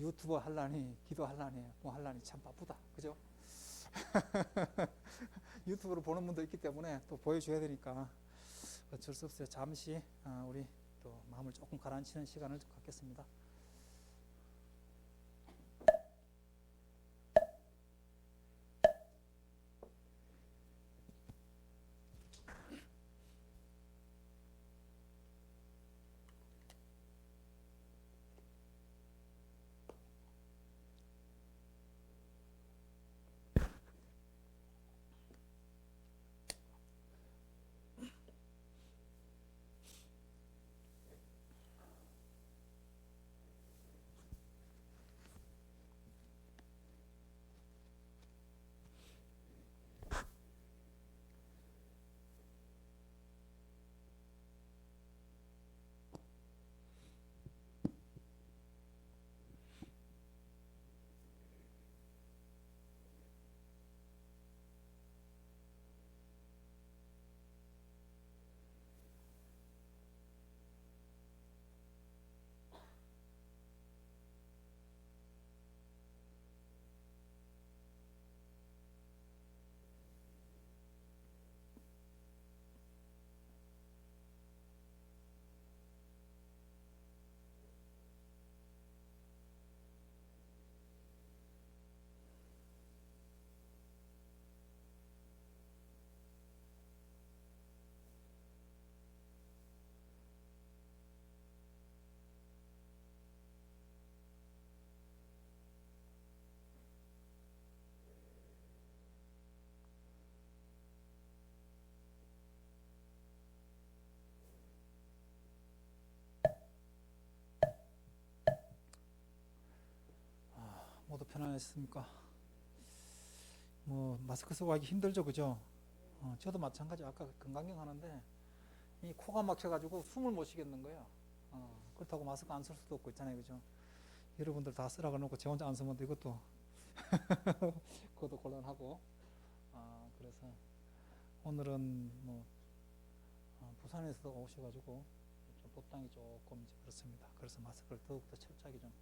유튜버 할라니, 기도할라니, 뭐 할라니 참 바쁘다. 그죠? 유튜브로 보는 분도 있기 때문에 또 보여줘야 되니까 어쩔 수 없어요. 잠시 우리 또 마음을 조금 가라앉히는 시간을 갖겠습니다. 모두 편안했습니까? 뭐 마스크 쓰고 하기 힘들죠, 그죠? 저도 마찬가지. 아까 건강경 하는데 이 코가 막혀가지고 숨을 못 쉬겠는 거예요. 그렇다고 마스크 안 쓸 수도 없고 있잖아요, 그죠? 여러분들 다 쓰라고 놓고 제 혼자 안 쓰면 이것도 그것도 곤란하고. 그래서 오늘은 뭐 부산에서도 오셔가지고 좀 복당이 조금 이제 그렇습니다. 그래서 마스크를 더욱더 철저하게 좀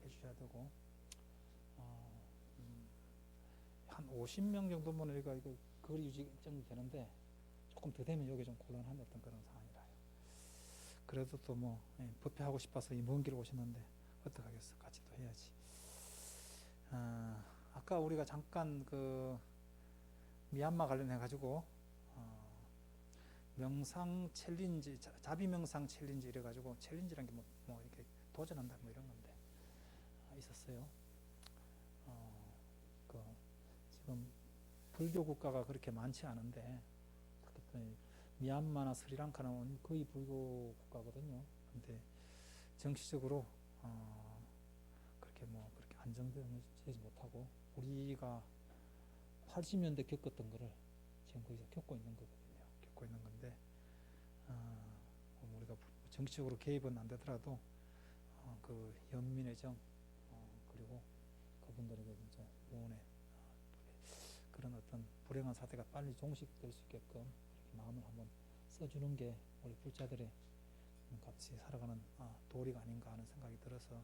해주셔야 되고. 한 50명 정도면 우리가 이거 거리 유지 좀 되는데 조금 더 되면 여기 좀 곤란한 어떤 그런 상황이라요. 그래도 또 뭐 법회하고 싶어서 이 먼 길 오셨는데 어떡하겠어, 같이 또 해야지. 아까 우리가 잠깐 그 미얀마 관련해 가지고 명상 챌린지, 자비 명상 챌린지 이래 가지고 챌린지란 게 뭐 이렇게 도전한다 뭐 이런 건데 있었어요. 그 지금 불교 국가가 그렇게 많지 않은데 특히 또 미얀마나 스리랑카는 거의 불교 국가거든요. 근데 정치적으로 그렇게 안정되지 못하고 우리가 80년대 겪었던 거를 지금 거기서 겪고 있는 거거든요. 겪고 있는 건데 우리가 정치적으로 개입은 안 되더라도 그 연민의 정 그리고 그분들에게 진짜 응원의 그런 어떤 불행한 사태가 빨리 종식될 수 있게끔 이렇게 마음을 한번 써주는 게 우리 불자들의 같이 살아가는 도리가 아닌가 하는 생각이 들어서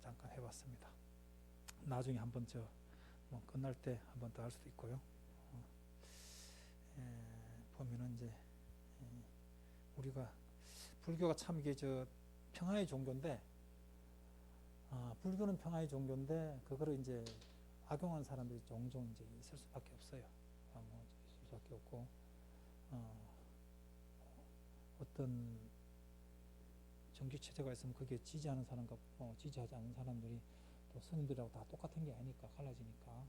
잠깐 해봤습니다. 나중에 한번 뭐 끝날 때 한번 더 할 수도 있고요. 보면은 이제 우리가 불교가 참 이게 평화의 종교인데 불교는 평화의 종교인데 그거를 이제 악용한 사람들이 종종 이제 있을 수밖에 없어요. 뭐 있을 수밖에 없고 어떤 정규 체제가 있으면 거기에 지지하는 사람과 지지하지 않는 사람들이 또 스님들하고 다 똑같은 게 아니니까 갈라지니까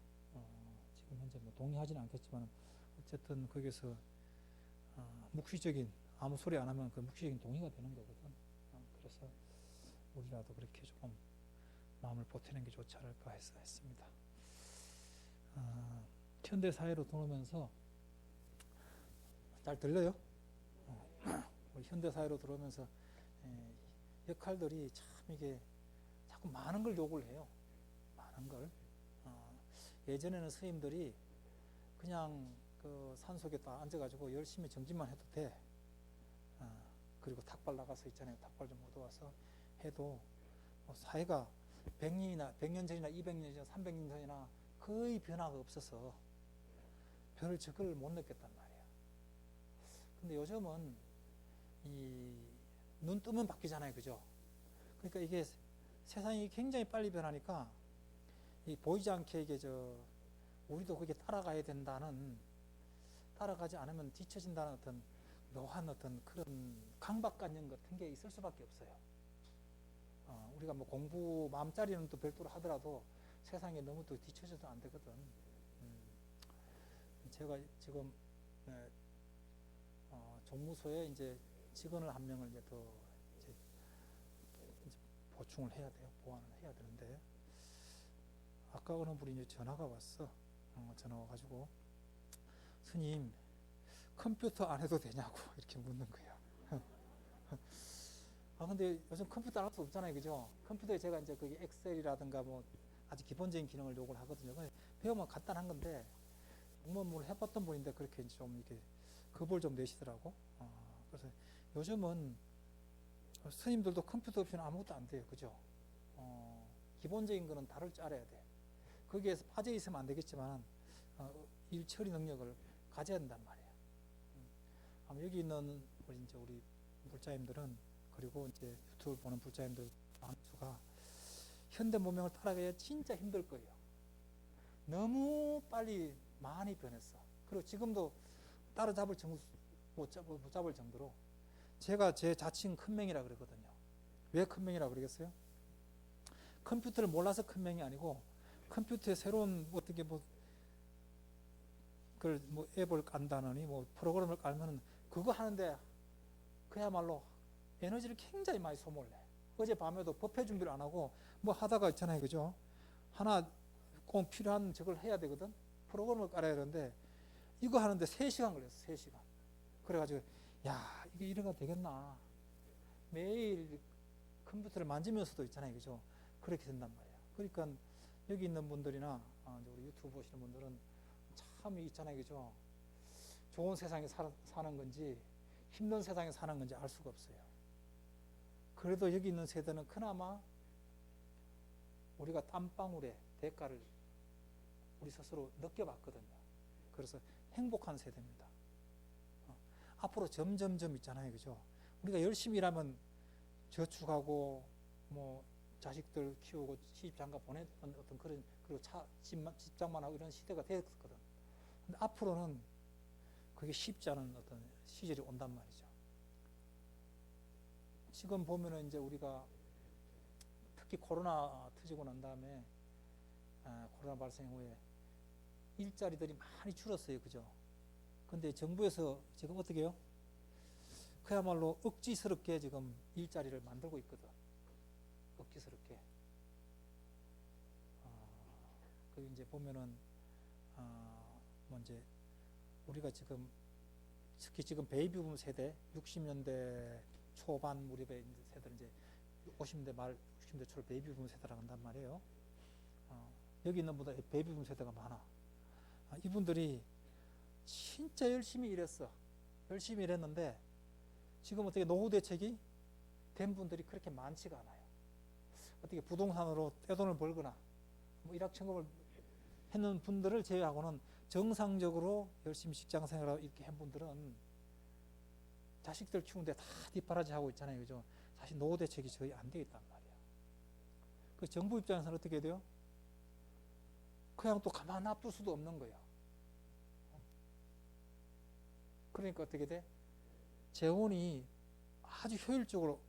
지금 현재 뭐 동의하지는 않겠지만 어쨌든 거기서 묵시적인 아무 소리 안 하면 그 묵시적인 동의가 되는 거거든. 그래서 우리라도 그렇게 조금 마음을 보태는 게 좋지 않을까 해서 했습니다. 현대 사회로 들어오면서 잘 들려요? 우리 현대 사회로 들어오면서 역할들이 참 이게 자꾸 많은 걸 요구를 해요. 많은 걸. 예전에는 스님들이 그냥 그 산속에 딱 앉아가지고 열심히 정진만 해도 돼. 그리고 탁발 나가서 있잖아요. 탁발 좀 얻어와서 해도 사회가 100년 전이나 200년 전, 300년 전이나 거의 변화가 없어서 별 적을 못 느꼈단 말이에요. 근데 요즘은 눈 뜨면 바뀌잖아요. 그죠? 그러니까 이게 세상이 굉장히 빨리 변하니까 보이지 않게 우리도 그게 따라가야 된다는, 따라가지 않으면 뒤처진다는 어떤 묘한 어떤 그런 강박관념 같은 게 있을 수밖에 없어요. 우리가 뭐 공부 마음자리는 또 별도로 하더라도 세상에 너무 또 뒤처져도 안 되거든. 제가 지금 종무소에 이제 직원을 한 명을 이제 더 이제 보충을 해야 돼요. 보완을 해야 되는데 아까 어느 분이 이제 전화가 왔어. 전화 와가지고 스님 컴퓨터 안 해도 되냐고 이렇게 묻는 거예요. 근데 요즘 컴퓨터 안 할 수 없잖아요. 그죠? 컴퓨터에 제가 이제 그게 엑셀이라든가 뭐 아주 기본적인 기능을 요구를 하거든요. 배우면 간단한 건데 공무원을 해봤던 분인데 그렇게 좀 이렇게 겁을 좀 내시더라고. 그래서 요즘은 스님들도 컴퓨터 없이는 아무것도 안 돼요. 그죠? 기본적인 거는 다룰 줄 알아야 돼. 거기에서 빠져 있으면 안 되겠지만 일 처리 능력을 가져야 된단 말이에요. 여기 있는 우리 불자님들은, 그리고 이제 유튜브 보는 불자님들 수가 현대 문명을 따라가야 진짜 힘들 거예요. 너무 빨리 많이 변했어. 그리고 지금도 따라잡을 못 잡을 정도로, 제가 제 자칭 큰맹이라 그러거든요. 왜 큰맹이라 그러겠어요? 컴퓨터를 몰라서 큰맹이 아니고 컴퓨터에 새로운 어떻게 그걸 앱을 깐다느니 프로그램을 깔면은 그거 하는데 그야말로 에너지를 굉장히 많이 소모를 해. 어젯밤에도 법회 준비를 안 하고 하다가 있잖아요. 그죠? 하나 꼭 필요한 저걸 해야 되거든. 프로그램을 깔아야 되는데 이거 하는데 3시간 걸렸어. 3시간. 그래가지고 야, 이게 이래가 되겠나. 매일 컴퓨터를 만지면서도 있잖아요. 그죠? 그렇게 된단 말이에요. 그러니까 여기 있는 분들이나 우리 유튜브 보시는 분들은 참 있잖아요. 그죠? 좋은 세상에 사는 건지 힘든 세상에 사는 건지 알 수가 없어요. 그래도 여기 있는 세대는 그나마 우리가 땀방울의 대가를 우리 스스로 느껴봤거든요. 그래서 행복한 세대입니다. 앞으로 점점점 있잖아요. 그죠? 우리가 열심히 일하면 저축하고 자식들 키우고 시집장가 보내는 어떤 그런, 그리고 집장만 하고 이런 시대가 됐거든. 근데 앞으로는 그게 쉽지 않은 어떤 시절이 온단 말이죠. 지금 보면은 이제 우리가 특히 코로나 터지고 난 다음에 코로나 발생 후에 일자리들이 많이 줄었어요. 그죠? 근데 정부에서 지금 어떻게 해요? 그야말로 억지스럽게 지금 일자리를 만들고 있거든. 억지스럽게. 그 이제 보면은 이제 우리가 특히 지금 베이비붐 세대 60년대 초반 무렵의 세대는 이제 50년대 말 60년대 초 베이비붐 세대라고 한단 말이에요. 여기 있는 분들 베이비붐 세대가 많아. 이분들이 진짜 열심히 일했어. 열심히 일했는데 지금 어떻게 노후 대책이 된 분들이 그렇게 많지가 않아요. 어떻게 부동산으로 떼돈을 벌거나 일확천금을 했는 분들을 제외하고는 정상적으로 열심히 직장 생활을 이렇게 한 분들은 자식들 키우는데 다 뒷바라지 하고 있잖아요. 그죠? 사실 노후 대책이 거의 안 돼 있단 말이에요. 그 정부 입장에서는 어떻게 해야 돼요? 그냥 또 가만 놔둘 수도 없는 거예요. 그러니까 어떻게 돼? 재원이 아주 효율적으로,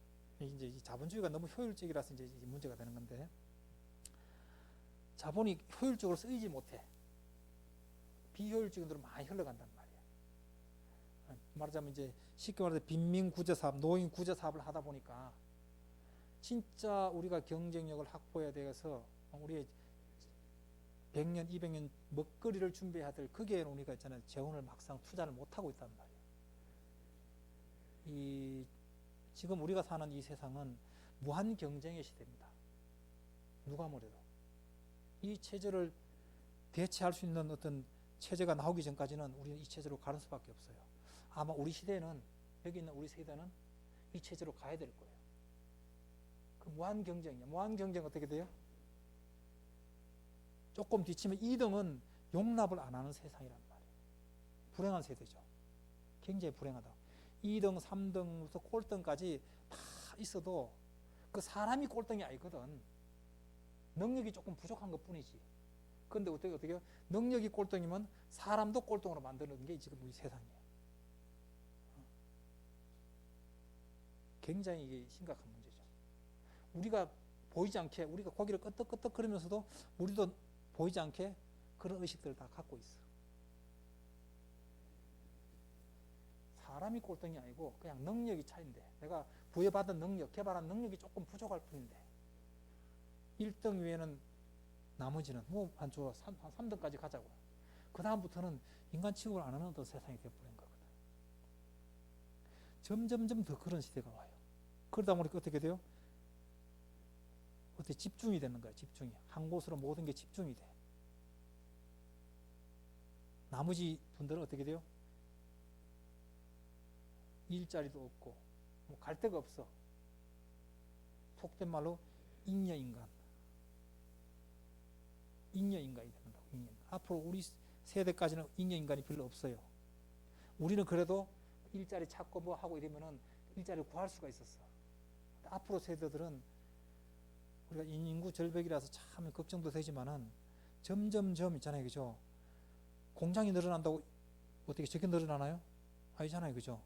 이제 자본주의가 너무 효율적이라서 이제 문제가 되는 건데, 자본이 효율적으로 쓰이지 못해. 비효율적인 데로 많이 흘러간단 말이에요. 말하자면 이제 쉽게 말해서 빈민구제사업, 노인구제사업을 하다 보니까 진짜 우리가 경쟁력을 확보해야 돼서 우리의 100년, 200년 먹거리를 준비해야 될 거기에는 우리가 있잖아요. 재원을 막상 투자를 못하고 있단 말이에요. 지금 우리가 사는 이 세상은 무한 경쟁의 시대입니다. 누가 뭐래도. 이 체제를 대체할 수 있는 어떤 체제가 나오기 전까지는 우리는 이 체제로 가는 수밖에 없어요. 아마 우리 시대에는, 여기 있는 우리 세대는 이 체제로 가야 될 거예요. 그 무한 경쟁이야. 무한 경쟁 어떻게 돼요? 조금 뒤치면 2등은 용납을 안 하는 세상이란 말이에요. 불행한 세대죠. 굉장히 불행하다. 2등, 3등부터 꼴등까지 다 있어도 그 사람이 꼴등이 아니거든. 능력이 조금 부족한 것 뿐이지. 그런데 어떻게 해요? 능력이 꼴등이면 사람도 꼴등으로 만드는 게 지금 우리 세상이에요. 굉장히 이게 심각한 문제죠. 우리가 보이지 않게, 우리가 고기를 끄덕끄덕 거리면서도 우리도 보이지 않게 그런 의식들을 다 갖고 있어. 사람이 꼴등이 아니고 그냥 능력이 차이인데, 내가 부여받은 능력, 개발한 능력이 조금 부족할 뿐인데, 1등 위에는 나머지는 뭐 한 3등까지 가자고. 그 다음부터는 인간 취급을 안 하는 어떤 세상이 되어버린 거거든. 점점점 더 그런 시대가 와요. 그러다 보니까 어떻게 돼요? 어떻게 집중이 되는 거야. 집중이. 한 곳으로 모든 게 집중이 돼. 나머지 분들은 어떻게 돼요? 일자리도 없고 뭐 갈 데가 없어. 속된 말로 잉여인간. 잉여인간이 된다고. 잉여인간. 앞으로 우리 세대까지는 잉여인간이 별로 없어요. 우리는 그래도 일자리 찾고 뭐 하고 이러면은 일자리를 구할 수가 있었어. 앞으로 세대들은 우리가 인구 절벽이라서 참 걱정도 되지만은 점점점 있잖아요. 그죠? 공장이 늘어난다고 어떻게 저게 늘어나나요? 아니잖아요. 그죠?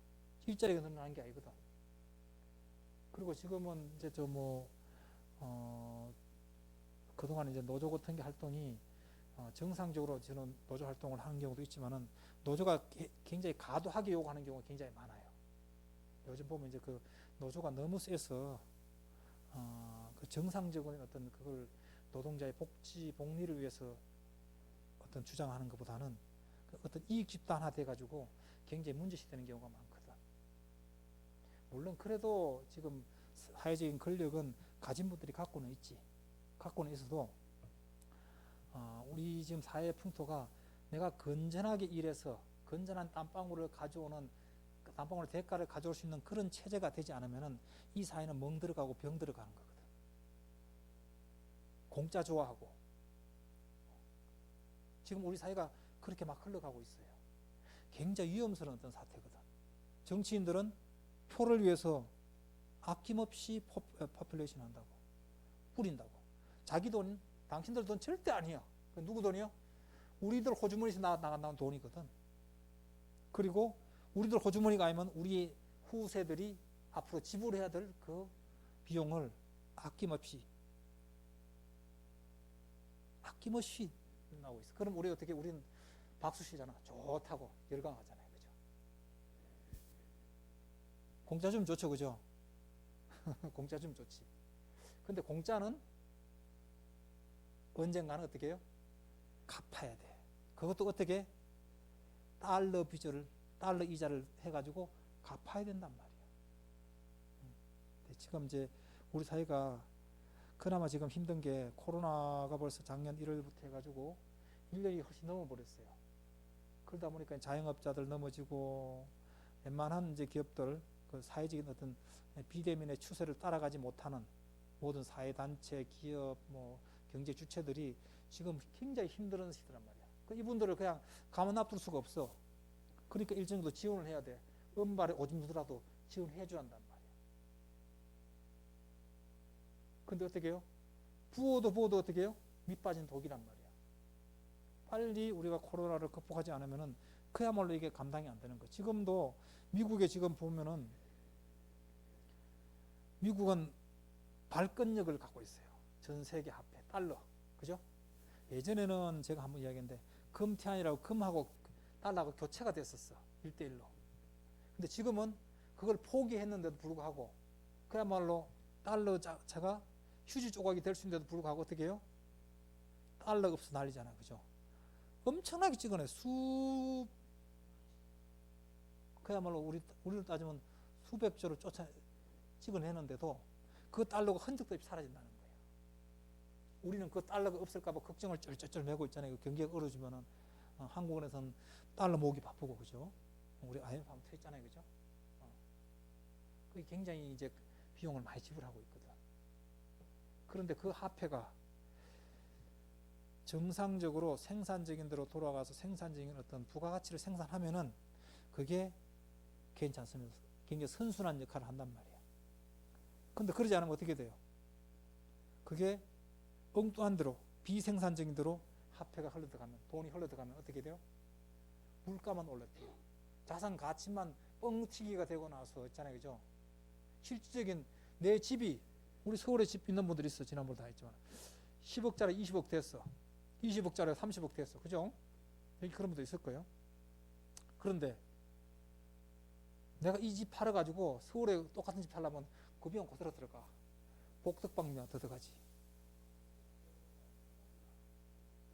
일자리가 늘어나는 게 아니거든. 그리고 지금은 이제 그동안 이제 노조 같은 게 활동이 정상적으로 저는 노조 활동을 하는 경우도 있지만은 노조가 굉장히 과도하게 요구하는 경우가 굉장히 많아요. 요즘 보면 이제 그 노조가 너무 세서 그 정상적인 어떤 그걸 노동자의 복지, 복리를 위해서 어떤 주장하는 것보다는 그 어떤 이익 집단화 돼가지고 굉장히 문제시되는 경우가 많거든. 물론 그래도 지금 사회적인 권력은 가진 분들이 갖고는 있지. 갖고는 있어도 우리 지금 사회 풍토가 내가 건전하게 일해서 건전한 땀방울을 가져오는 땀방울 대가를 가져올 수 있는 그런 체제가 되지 않으면은 이 사회는 멍 들어가고 병 들어가는 거거든. 공짜 좋아하고 지금 우리 사회가 그렇게 막 흘러가고 있어요. 굉장히 위험스러운 어떤 사태거든. 정치인들은 표를 위해서 아낌없이 포퓰레이션 한다고 뿌린다고. 자기 돈, 당신들 돈 절대 아니야. 누구 돈이요? 우리들 호주머니에서 나간 돈이거든. 그리고 우리들 호주머니가 아니면 우리 후세들이 앞으로 지불해야 될 그 비용을 아낌없이 나오고 있어. 그럼 우리 어떻게, 우리는 박수 치잖아. 좋다고 열광하잖아요. 그죠? 공짜 좀 좋죠. 그죠? 공짜 좀 좋지. 근데 공짜는 언젠가는 어떻게 해요? 갚아야 돼. 그것도 어떻게? 달러 이자를 해가지고 갚아야 된단 말이야. 지금 이제 우리 사회가 그나마 지금 힘든 게 코로나가 벌써 작년 1월부터 해가지고 1년이 훨씬 넘어버렸어요. 그러다 보니까 자영업자들 넘어지고 웬만한 이제 기업들 그 사회적인 어떤 비대면의 추세를 따라가지 못하는 모든 사회단체, 기업, 뭐 경제 주체들이 지금 굉장히 힘든 시대란 말이야. 이분들을 그냥 가만 놔둘 수가 없어. 그러니까 일정 정도 지원을 해야 돼. 은발에 오줌 누더라도 지원해 줘야 한단 말이야. 근데 어떻게 해요? 부어도 어떻게 해요? 밑빠진 독이란 말이야. 빨리 우리가 코로나를 극복하지 않으면은 그야말로 이게 감당이 안 되는 거야. 지금도 미국에 지금 보면은 미국은 발권력을 갖고 있어요. 전 세계 화폐, 달러. 그죠? 예전에는 제가 한번 이야기했는데 금태환이라고 금하고 달러하고 교체가 됐었어. 1대1로. 근데 지금은 그걸 포기했는데도 불구하고 그야말로 달러 자체가 휴지 조각이 될 수 있는데도 불구하고 어떻게 해요? 달러가 없어 난리잖아요. 그죠? 엄청나게 찍어내. 그야말로 우리를 따지면 수백조를 찍어내는데도 그 달러가 흔적도 없이 사라진다는 거예요. 우리는 그 달러가 없을까봐 걱정을 쩔쩔쩔 매고 있잖아요. 경기가 어려지면은 한국은행에서는 달러 모으기 바쁘고 그죠? 우리 IMF 한번 했잖아요. 그죠? 그게 굉장히 이제 비용을 많이 지불하고 있거든. 그런데 그 화폐가 정상적으로 생산적인 대로 돌아가서 생산적인 어떤 부가가치를 생산하면은 그게 괜찮습니다. 굉장히 선순환 역할을 한단 말이에요. 근데 그러지 않으면 어떻게 돼요? 그게 엉뚱한 대로 비생산적인 대로 화폐가 흘러들어가면, 돈이 흘러들어가면 어떻게 돼요? 물가만 올라뛰어요. 자산 가치만 뻥튀기가 되고 나서 있잖아요, 그죠? 실질적인 내 집이, 우리 서울에 집 있는 분들 있어. 지난번에 다 했지만 10억짜리 20억 됐어. 20억짜리 30억 됐어. 그죠? 여기 그런 분도 있을 거예요. 그런데 내가 이 집 팔아가지고 서울에 똑같은 집 팔려면 그 비용 그대로 들어가. 복덕방면 더 들어가지.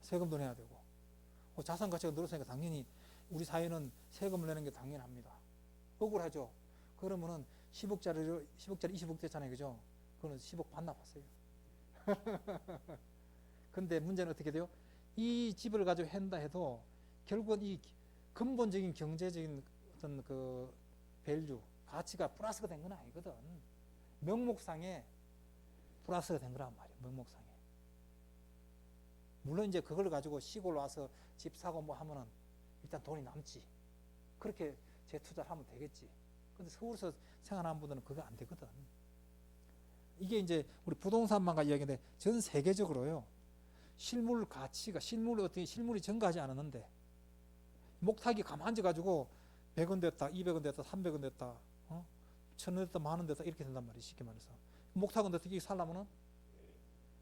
세금도 내야 되고. 자산 가치가 늘었으니까 당연히 우리 사회는 세금을 내는 게 당연합니다. 억울하죠? 그러면은 10억짜리 20억 됐잖아요. 그죠? 그거는 10억 반납하세요. 근데 문제는 어떻게 돼요? 이 집을 가지고 한다 해도 결국은 이 근본적인 경제적인 어떤 그 밸류, 가치가 플러스가 된 건 아니거든. 명목상에 플러스가 된 거란 말이에요. 명목상에. 물론 이제 그걸 가지고 시골 와서 집 사고 뭐 하면은 일단 돈이 남지. 그렇게 재투자를 하면 되겠지. 근데 서울에서 생활하는 분들은 그거 안 되거든. 이게 이제 우리 부동산만과 이야기인데 전 세계적으로요. 실물 가치가, 실물이 증가하지 않았는데 목탁이 가만 앉아가지고 100원 됐다, 200원 됐다, 300원 됐다, 1000원 됐다, 만원 됐다 이렇게 된단 말이에요. 쉽게 말해서. 목탁은 어떻게 살려면은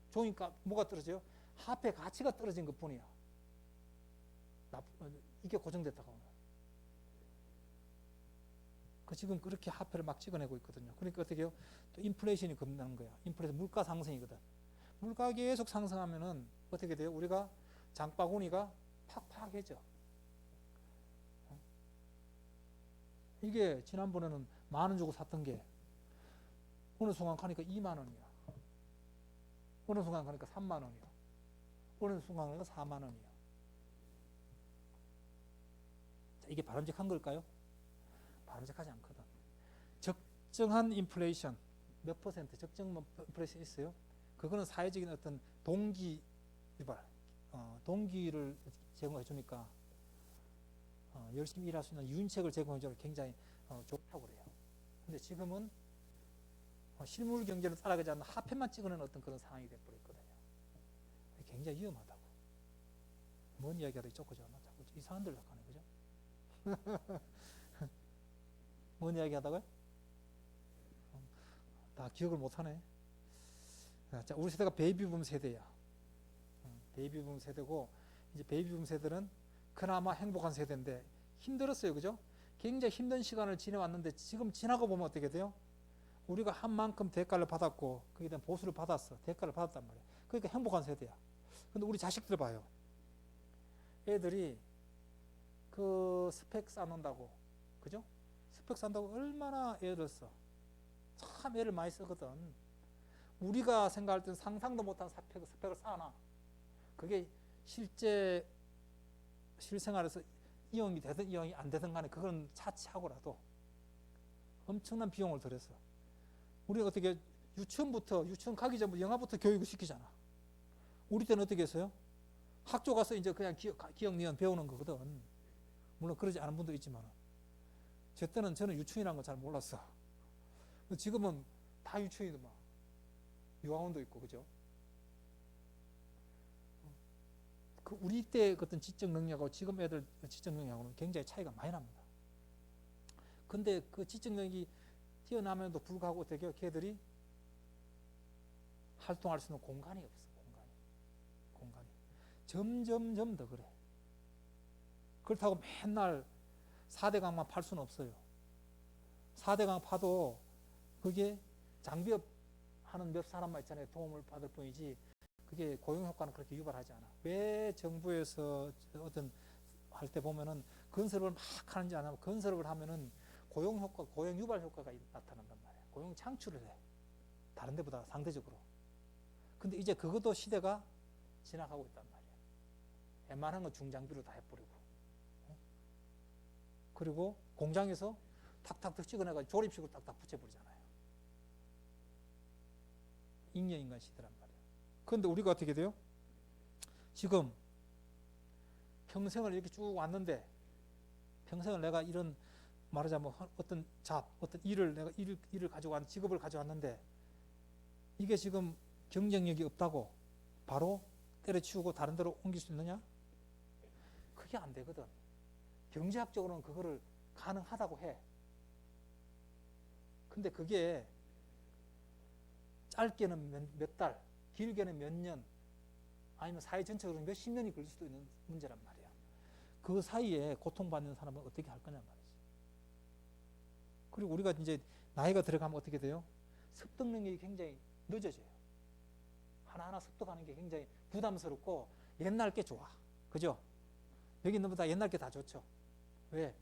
좋으니까 뭐가 떨어져요? 화폐 가치가 떨어진 것 뿐이야. 이게 고정됐다가 오늘. 지금 그렇게 화폐를 막 찍어내고 있거든요. 그러니까 어떻게 해요? 또 인플레이션이 겁나는 거야. 인플레이션, 물가 상승이거든. 물가 계속 상승하면은 어떻게 돼요? 우리가 장바구니가 팍팍해져. 이게 지난번에는 10,000원 주고 샀던 게 어느 순간 가니까 20,000원이야. 어느 순간 가니까 30,000원이야. 어느 순간 가니까 40,000원이야. 이게 바람직한 걸까요? 바람직하지 않거든. 적정한 인플레이션, 몇 퍼센트 적정 인플레이션 있어요? 그거는 사회적인 어떤 동기 유발, 동기를 제공해 주니까 열심히 일할 수 있는 유인책을 제공해 주니까 굉장히 좋다고 그래요. 근데 지금은 실물 경제를 따라가지 않는 화폐만 찍어내는 어떤 그런 상황이 돼버렸거든요. 굉장히 위험하다고. 뭔 이야기하다 쫓겨져 나 자꾸 이상한 데로 가네, 그죠? 뭔 이야기 하다가요? 다 기억을 못하네. 자, 우리 세대가 베이비붐 세대야. 베이비붐 세대고, 이제 베이비붐 세대는 그나마 행복한 세대인데, 힘들었어요. 그죠? 굉장히 힘든 시간을 지내왔는데, 지금 지나고 보면 어떻게 돼요? 우리가 한 만큼 대가를 받았고, 거기에 대한 보수를 받았어. 대가를 받았단 말이야. 그러니까 행복한 세대야. 근데 우리 자식들 봐요. 애들이 그 스펙 쌓는다고, 그죠? 스펙 쌓는다고 얼마나 애를 써. 참 애를 많이 쓰거든. 우리가 생각할 때는 상상도 못한 스펙을 쌓아놔. 그게 실생활에서 이용이 되든 이용이 안 되든 간에 그건 차치하고라도 엄청난 비용을 들였어. 우리가 어떻게 유치원 가기 전부터 영화부터 교육을 시키잖아. 우리 때는 어떻게 했어요? 학교 가서 이제 그냥 기억, 니은 배우는 거거든. 물론 그러지 않은 분도 있지만. 저는 유치원이라는 걸 잘 몰랐어. 지금은 다 유치원이더만. 유아원도 있고, 그죠? 우리 때 어떤 지적 능력하고 지금 애들 지적 능력하고는 굉장히 차이가 많이 납니다. 근데 그 지적 능력이 뛰어나면도 불구하고 어떻게 해요? 걔들이 활동할 수 있는 공간이 없어. 공간이. 점점 더 그래. 그렇다고 맨날 4대강만 팔 수는 없어요. 4대강 파도 그게 장비업 하는 몇 사람만 있잖아요. 도움을 받을 뿐이지 그게 고용효과는 그렇게 유발하지 않아. 왜 정부에서 어떤 할 때 보면은 건설을 막 하는지 안 하면 건설을 하면은 고용효과, 고용유발 효과가 나타난단 말이에요. 고용 창출을 해. 다른 데보다 상대적으로. 근데 이제 그것도 시대가 지나가고 있단 말이에요. 웬만한 건 중장비로 다 해버리고. 그리고 공장에서 탁탁탁 찍어내가지고 조립식으로 딱딱 붙여버리잖아요. 잉여인간 시대란 말이에요. 그런데 우리가 어떻게 돼요? 지금 평생을 이렇게 쭉 왔는데, 평생을 내가 이런, 말하자면 어떤 어떤 일을 가져왔, 직업을 가져왔는데, 이게 지금 경쟁력이 없다고 바로 때려치우고 다른 데로 옮길 수 있느냐? 그게 안 되거든. 경제학적으로는 그거를 가능하다고 해. 근데 그게 짧게는 몇 달, 길게는 몇 년, 아니면 사회 전체적으로 몇십 년이 걸릴 수도 있는 문제란 말이야. 그 사이에 고통받는 사람은 어떻게 할 거냐 말이지. 그리고 우리가 이제 나이가 들어가면 어떻게 돼요? 습득 능력이 굉장히 늦어져요. 하나하나 습득하는 게 굉장히 부담스럽고 옛날 게 좋아. 그죠? 여기 있는 분다 옛날 게 다 좋죠. 왜?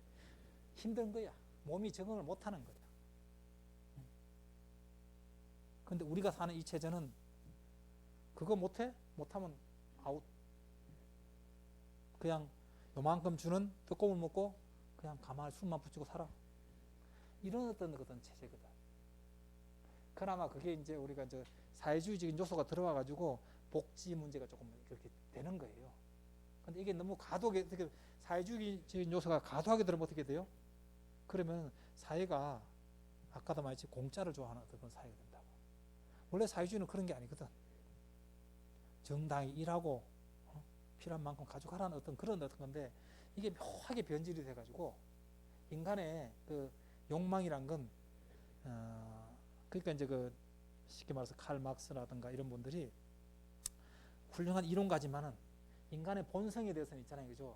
힘든 거야. 몸이 적응을 못하는 거야. 근데 우리가 사는 이 체제는 그거 못해? 못하면 아웃. 그냥 요만큼 주는 떡고물 먹고 그냥 가만히 숨만 붙이고 살아. 이런 어떤 체제거든. 그나마 그게 이제 우리가 이제 사회주의적인 요소가 들어와가지고 복지 문제가 조금 그렇게 되는 거예요. 근데 이게 너무 과도하게, 사회주의적인 요소가 과도하게 들어오면 어떻게 돼요? 그러면 사회가 아까도 말했지 공짜를 좋아하는 어떤 그런 사회가 된다고. 원래 사회주의는 그런 게 아니거든. 정당히 일하고 필요한 만큼 가져가라는 어떤 그런 어떤 건데, 이게 묘하게 변질이 돼가지고 인간의 그 욕망이란 건 그러니까 이제 그 쉽게 말해서 칼 막스라든가 이런 분들이 훌륭한 이론 가지만은 인간의 본성에 대해서는 있잖아요, 그죠?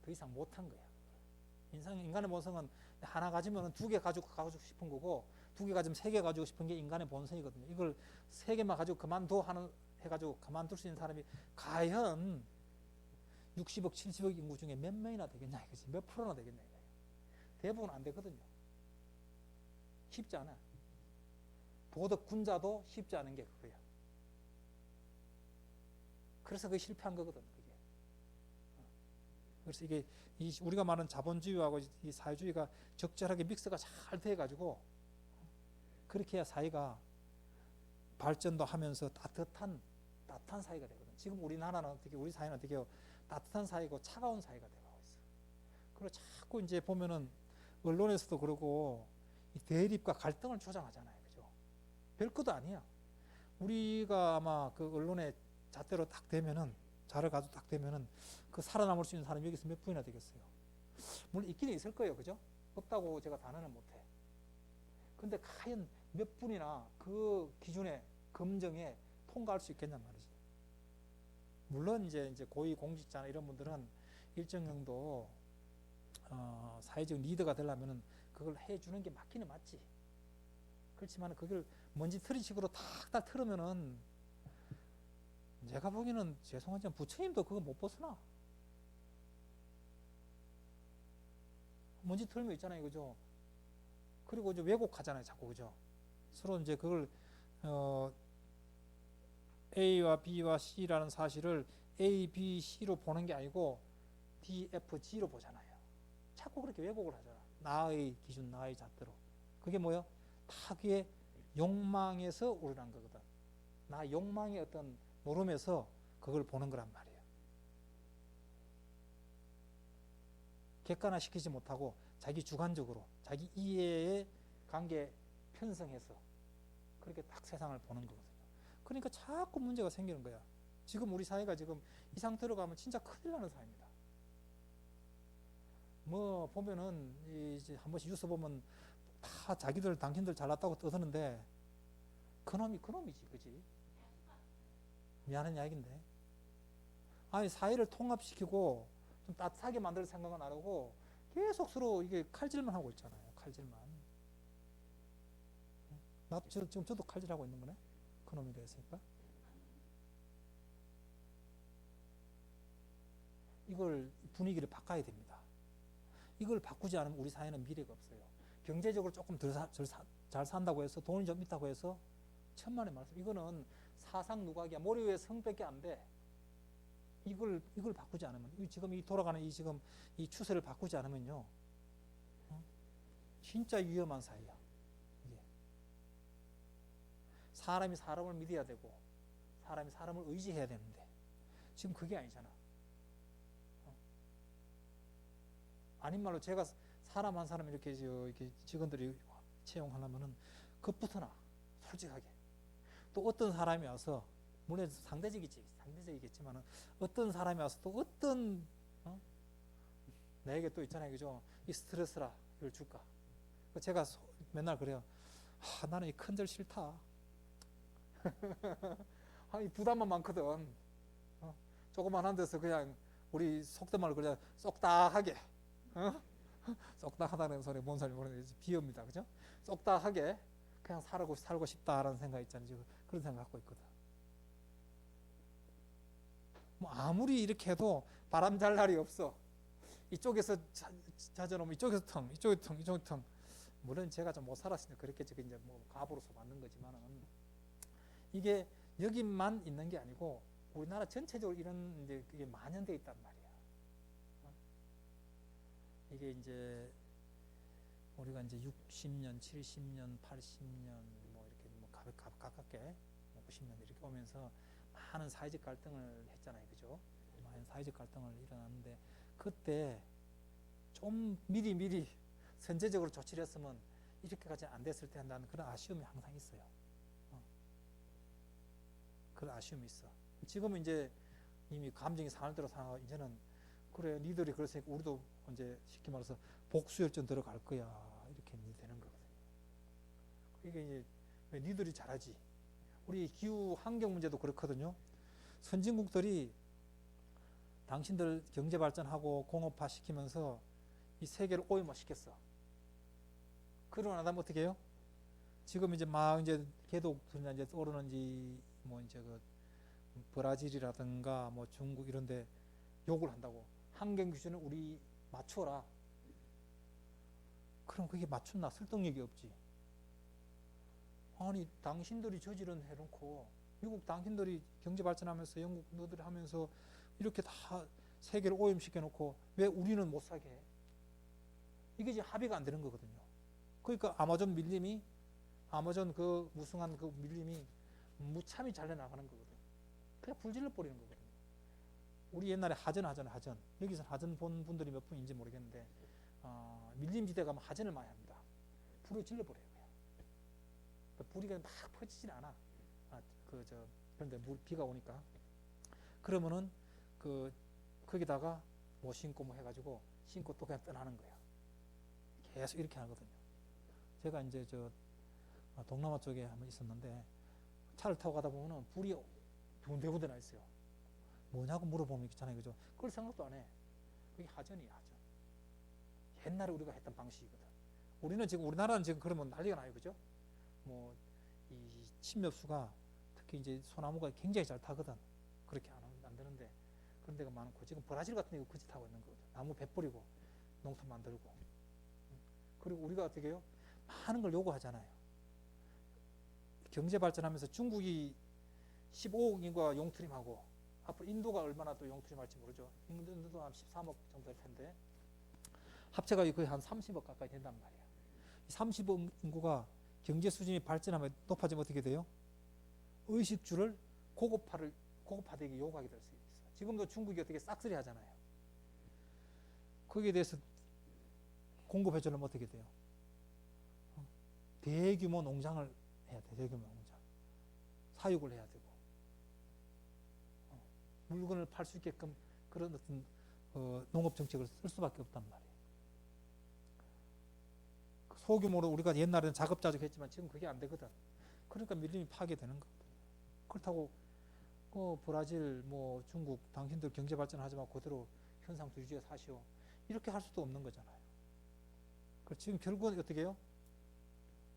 더 이상 못한 거야. 인간의 본성은 하나 가지면 두 개 가지고 싶은 거고, 두 개 가지면 세 개 가지고 싶은 게 인간의 본성이거든요. 이걸 세 개만 가지고 해가지고 그만둘 수 있는 사람이 과연 60억, 70억 인구 중에 몇 명이나 되겠냐 이거지. 몇 프로나 되겠냐 이거예요. 대부분 안 되거든요. 쉽지 않아. 도덕군자도 쉽지 않은 게 그거야. 그래서 그게 실패한 거거든, 그게. 그래서 이게 우리가 말하는 자본주의하고 이 사회주의가 적절하게 믹스가 잘 돼가지고 그렇게 해야 사회가 발전도 하면서 따뜻한 사회가 되거든. 지금 우리나라는 어떻게, 우리 사회는 어떻게 해요? 따뜻한 사회고 차가운 사회가 되어가고 있어. 그리고 자꾸 이제 보면은 언론에서도 그러고 이 대립과 갈등을 조장하잖아요, 그죠? 별것도 아니야. 우리가 아마 그 언론의 잣대로 딱 되면은, 자를 가지고 딱 되면은 그 살아남을 수 있는 사람이 여기서 몇 분이나 되겠어요? 물론 있기는 있을 거예요, 그죠? 없다고 제가 단언은 못해. 근데 과연 몇 분이나 그 기준에, 검증에 통과할 수 있겠냔 말이지. 물론 이제 고위 공직자나 이런 분들은 일정 정도 사회적 리더가 되려면은 그걸 해주는 게 맞기는 맞지. 그렇지만 그걸 먼지털이식으로 탁탁 틀으면은 제가 보기에는 죄송하지만 부처님도 그거 못 벗어나. 먼지 털면 있잖아요, 그죠? 그리고 이제 왜곡하잖아요, 자꾸, 그죠? 서로 이제 그걸 A와 B와 C라는 사실을 A, B, C로 보는 게 아니고 D, F, G로 보잖아요. 자꾸 그렇게 왜곡을 하잖아. 나의 기준, 나의 잣대로. 그게 뭐예요? 다 그게 욕망에서 우러난 거거든. 나 욕망의 어떤 노름에서 그걸 보는 거란 말이에요. 객관화시키지 못하고 자기 주관적으로 자기 이해의 관계에 편성해서 그렇게 딱 세상을 보는 거거든요. 그러니까 자꾸 문제가 생기는 거야. 지금 우리 사회가 지금 이 상태로 가면 진짜 큰일 나는 사회입니다. 뭐 보면은 이제 한 번씩 뉴스 보면 다 자기들 당신들 잘났다고 떠드는데 그놈이 그놈이지, 그지? 미안한 이야기인데, 아니 사회를 통합시키고 좀 따뜻하게 만들 생각은 안 하고 계속 서로 이게 칼질만 하고 있잖아요. 칼질만. 지금 저도 칼질하고 있는 거네. 그놈이 됐으니까. 이걸 분위기를 바꿔야 됩니다. 이걸 바꾸지 않으면 우리 사회는 미래가 없어요. 경제적으로 조금 잘 산다고 해서, 돈이 좀 있다고 해서 천만의 말씀. 이거는 사상 누각이야. 머리 위에 성밖에 안 돼. 이걸 바꾸지 않으면, 지금 이 돌아가는 지금 이 추세를 바꾸지 않으면요, 진짜 위험한 사회야. 이게 사람이 사람을 믿어야 되고 사람이 사람을 의지해야 되는데 지금 그게 아니잖아. 아닌 말로 제가 사람 한 사람 이렇게 직원들이 채용하려면은 그것부터나 솔직하게 또 어떤 사람이 와서 물론 상대적이겠지만은 어떤 사람이 와서 또 어떤 나에게 또 있잖아요, 그죠? 이 스트레스라 이걸 줄까? 제가 맨날 그래요. 나는 이 큰절 싫다. 이 부담만 많거든. 조그만한 데서 그냥 우리 속된 말로 그냥 쏙닥하게, 쏙닥하다는 소리 뭔 소리 모르는데 비읍니다, 그죠? 쏙닥하게 그냥 살고 싶다라는 생각 있잖아요. 지금 그런 생각 갖고 있거든. 뭐 아무리 이렇게 해도 바람 잘 날이 없어. 이쪽에서 자져놓으면 이쪽에서 텅, 이쪽에 텅, 이쪽에 텅. 물론 제가 좀 못 살았으니까 그렇겠지. 이제 뭐 갑으로서 맞는 거지만은 이게 여기만 있는 게 아니고 우리나라 전체적으로 이런 이제 그게 만연돼 있단 말이야. 이게 이제 우리가 이제 60년, 70년, 80년 뭐 이렇게 뭐 가깝게 90년 이렇게 오면서 많은 사회적 갈등을 했잖아요, 그죠? 많은 사회적 갈등을 일어났는데 그때 좀 미리 선제적으로 조치를 했으면 이렇게까지 안 됐을 때 한다는 그런 아쉬움이 항상 있어요. 그런 아쉬움이 있어. 지금은 이제 이미 감정이 산을대로 상하고 이제는 그래 니들이 그랬으니까 우리도 이제 쉽게 말해서 복수열전 들어갈 거야 이렇게 되는 거거든요. 이게 이제 왜 니들이 잘하지? 우리 기후 환경 문제도 그렇거든요. 선진국들이 당신들 경제 발전하고 공업화 시키면서 이 세계를 오염화 시켰어. 그러고 나면 어떻게 해요? 지금 이제 막 이제 개독들이나 이제 오르는지 뭐 이제 그 브라질이라든가 뭐 중국 이런데 욕을 한다고. 환경 기준을 우리 맞춰라. 그럼 그게 맞춘나? 설득력이 없지. 아니 당신들이 저지른 해놓고 미국 당신들이 경제 발전하면서 영국 너들이 하면서 이렇게 다 세계를 오염시켜 놓고 왜 우리는 못 사게 해? 이게 이제 합의가 안 되는 거거든요. 그러니까 아마존 그 무성한 그 밀림이 무참히 잘려나가는 거거든요. 그냥 불질러 버리는 거거든요. 우리 옛날에 하전. 여기서 하전 본 분들이 몇 분인지 모르겠는데, 밀림지대 가면 하전을 많이 합니다. 불을 질러버려요, 그냥. 불이 그냥 막 퍼지진 않아. 그런데 비가 오니까. 그러면은, 거기다가 뭐 신고 뭐 해가지고, 신고 또 그냥 떠나는 거예요. 계속 이렇게 하거든요. 제가 이제 동남아 쪽에 한번 있었는데, 차를 타고 가다 보면은 불이 군데군데 나 있어요. 뭐냐고 물어보면 있잖아요, 그죠? 그걸 생각도 안 해. 그게 하전이야, 하전. 옛날에 우리가 했던 방식이거든. 우리나라는 지금 그러면 난리가 나요, 그죠? 뭐, 이 침엽수가 특히 이제 소나무가 굉장히 잘 타거든. 그렇게 안 되는데. 그런 데가 많고, 지금 브라질 같은 데가 그짓 하고 있는 거거든. 나무 배 뿌리고, 농촌 만들고. 그리고 우리가 어떻게 해요? 많은 걸 요구하잖아요. 경제 발전하면서 중국이 15억 인구가 용트림하고, 앞으로 인도가 얼마나 또 용트림할지 모르죠. 인도도 한 13억 정도 될 텐데 합체가 거의 한 30억 가까이 된단 말이야. 30억 인구가 경제 수준이 발전하면 높아지면 어떻게 돼요? 의식주를 고급화되게 요구하게 될 수 있어요. 지금도 중국이 어떻게 싹쓸이 하잖아요. 거기에 대해서 공급해 주려면 어떻게 돼요? 대규모 농장을 해야 돼. 대규모 농장. 사육을 해야 되고. 물건을 팔 수 있게끔 그런 어떤 농업 정책을 쓸 수밖에 없단 말이에요. 소규모로 우리가 옛날에는 자급자족했지만 지금 그게 안 되거든. 그러니까 밀림이 파괴되는 거거든요. 그렇다고 브라질, 뭐 중국 당신들 경제 발전하지 말고 그대로 현상도 유지해 사시오. 이렇게 할 수도 없는 거잖아요. 지금 결국은 어떻게 해요?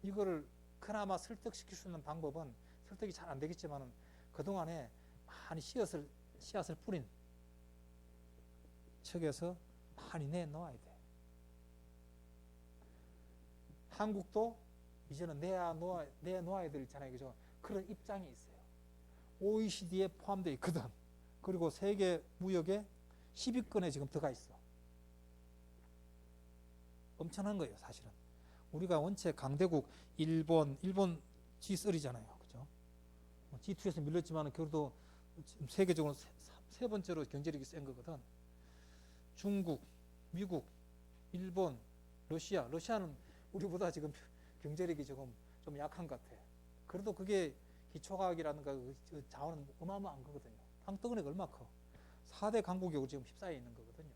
이거를 그나마 설득시킬 수 있는 방법은 설득이 잘 안 되겠지만은 그동안에 많이 씨앗을 뿌린 측에서 많이 내놓아야 돼. 한국도 이제는 내놓아야 될 있잖아요, 그죠? 그런 입장이 있어요. OECD에 포함되어 있거든. 그리고 세계 무역의 10위권에 지금 들어가 있어. 엄청난 거예요, 사실은. 우리가 원체 강대국 일본 G3잖아요, 그죠? G2에서 밀렸지만 그래도 지금 세계적으로 세 번째로 경제력이 센 거거든. 중국, 미국, 일본, 러시아는 우리보다 지금 경제력이 조금 좀 약한 것 같아. 그래도 그게 기초과학이라든가 그 자원은 어마어마한 거거든요. 땅덩어리가 얼마 커. 4대 강국이 지금 휩싸여 있는 거거든요.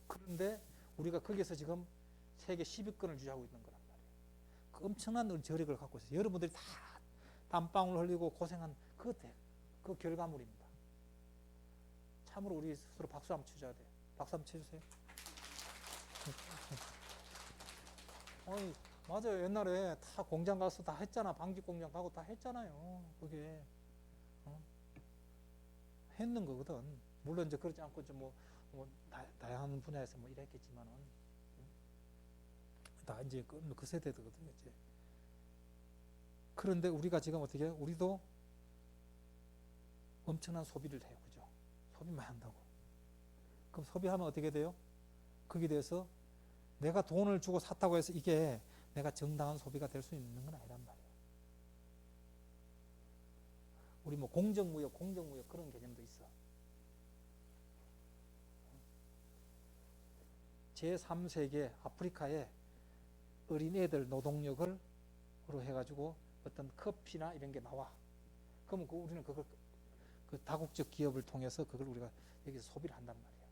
그런데 우리가 거기서 지금 세계 10위권을 유지하고 있는 거란 말이에요. 그 엄청난 저력을 갖고 있어요. 여러분들이 다 땀방울 흘리고 고생한 그 결과물입니다. 참으로 우리 스스로 박수 한번 쳐줘야 돼. 박수 한번 쳐주세요. 아니, 맞아요. 옛날에 다 공장 가서 다 했잖아. 방직 공장 가고 다 했잖아요. 그게 했는 거거든. 물론 이제 그렇지 않고 좀 다양한 분야에서 일했겠지만은 다 이제 그 세대거든요. 이제. 그런데 우리가 지금 어떻게 해요? 우리도 엄청난 소비를 해요. 그죠? 소비만 한다고. 그럼 소비하면 어떻게 돼요? 거기에 대해서 내가 돈을 주고 샀다고 해서 이게 내가 정당한 소비가 될 수 있는 건 아니란 말이에요. 우리 공정무역 그런 개념도 있어. 제3세계 아프리카에 어린애들 노동력으로 해가지고 어떤 커피나 이런 게 나와. 그러면 우리는 그걸 그 다국적 기업을 통해서 그걸 우리가 여기서 소비를 한단 말이에요.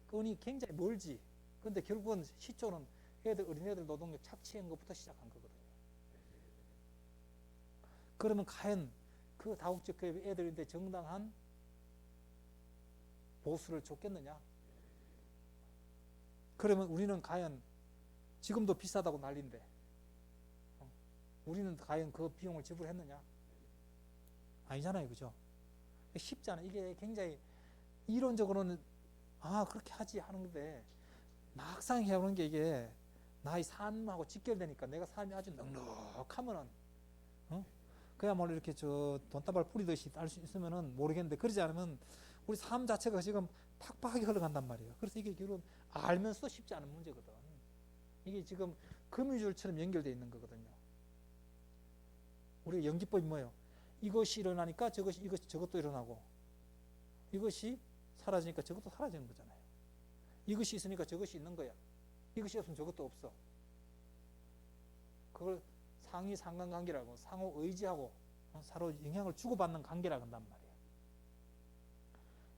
그거니 굉장히 멀지. 근데 결국은 시초는 어린애들 노동력 착취한 것부터 시작한 거거든요. 그러면 과연 그 다국적 기업의 애들인데 정당한 보수를 줬겠느냐? 그러면 우리는 과연 지금도 비싸다고 난리인데 우리는 과연 그 비용을 지불했느냐? 아니잖아요. 그죠? 쉽지 않아. 이게 굉장히 이론적으로는 그렇게 하지 하는데 막상 해보는 게 이게 나의 삶하고 직결되니까 내가 삶이 아주 넉넉하면은 그야말로 이렇게 돈다발 뿌리듯이 할 수 있으면은 모르겠는데 그러지 않으면 우리 삶 자체가 지금 팍팍하게 흘러간단 말이에요. 그래서 이게 결국은 알면서 쉽지 않은 문제거든. 이게 지금 거미줄처럼 연결되어 있는 거거든요. 우리가 연기법이 뭐예요? 이것이 일어나니까 저것도 일어나고 이것이 사라지니까 저것도 사라지는 거잖아요. 이것이 있으니까 저것이 있는 거야. 이것이 없으면 저것도 없어. 그걸 상위 상관관계라고 상호 의지하고 서로 영향을 주고받는 관계라고 한단 말이에요.